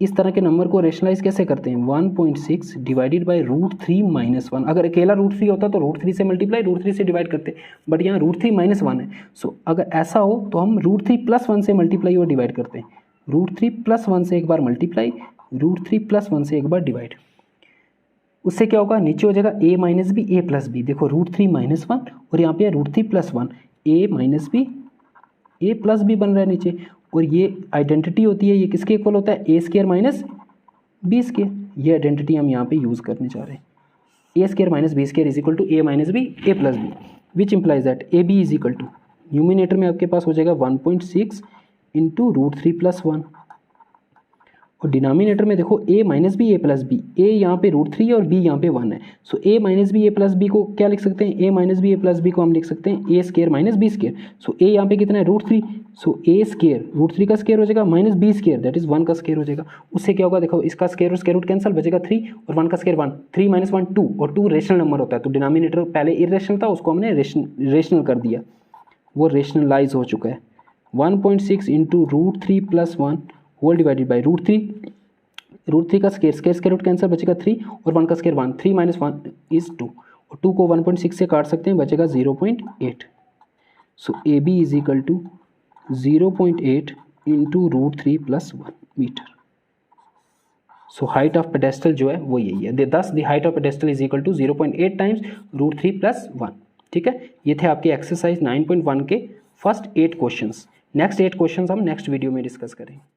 इस तरह के नंबर को रेशनलाइज कैसे करते हैं, 1.6 डिवाइडेड बाय √3 माइनस 1। अगर अकेला √3 होता तो √3 से मल्टीप्लाई √3 से डिवाइड करते, बट यहाँ √3 माइनस 1 है। सो अगर ऐसा हो तो हम √3 प्लस 1 से मल्टीप्लाई और डिवाइड करते हैं, √3 प्लस 1 से एक बार मल्टीप्लाई, √3 प्लस 1 से एक बार डिवाइड। उससे क्या होगा, नीचे हो जाएगा a minus B A plus B, देखो √3 माइनस 1 और यहाँ पे √3 plus 1, a minus B A plus B बन रहा है नीचे, और ये आइडेंटिटी होती है, ये किसके इक्वल होता है, A square minus B square. ये आइडेंटिटी हम यहाँ पे यूज़ करने जा रहे हैं, A square minus B square is equal to A minus B A plus B which implies that A B is equal to, numerator में आपके पास हो जाएगा 1.6 इंटू √3 प्लस 1, और डिनोमिनेटर में देखो a minus B A plus B, A यहाँ पे √3 और b यहाँ पे 1 है। So a minus B A plus B को क्या लिख सकते हैं, a minus B A plus B को हम लिख सकते हैं a square minus B square. So a यहाँ पे कितना है √3, सो a स्क्वायर √3 का स्क्वायर हो जाएगा minus B square that is 1 का स्क्वायर हो जाएगा। उससे क्या होगा, देखो इसका स्क्वायर और स्क्वायर रूट कैंसल, बचेगा 3 और 1 का स्क्वायर 1, 3 माइनस 1 2, और 2 रेशनल नंबर होता है, तो डिनोमिनेटर पहले इरेशनल था उसको हमने रेशनल कर दिया, वो रेशनलाइज हो चुका है। 1.6 into √3 plus 1 whole divided by √3 का स्क्वायर रूट कैंसर, बचेगा 3 और 1 का स्क्वायर 1, 3 माइनस 1 इज 2, और 2 को 1.6 से काट सकते हैं, बचेगा 0.8। So A B is equal to 0.8 into √3 plus 1 metre. So height of pedestal जो है वो यही है, thus the height of pedestal is equal to 0.8 times √3 plus 1। ठीक है, ये थे आपके एक्सरसाइज 9.1 के फर्स्ट 8 क्वेश्चंस। नेक्स्ट 8 क्वेश्चंस हम नेक्स्ट वीडियो में डिस्कस करेंगे।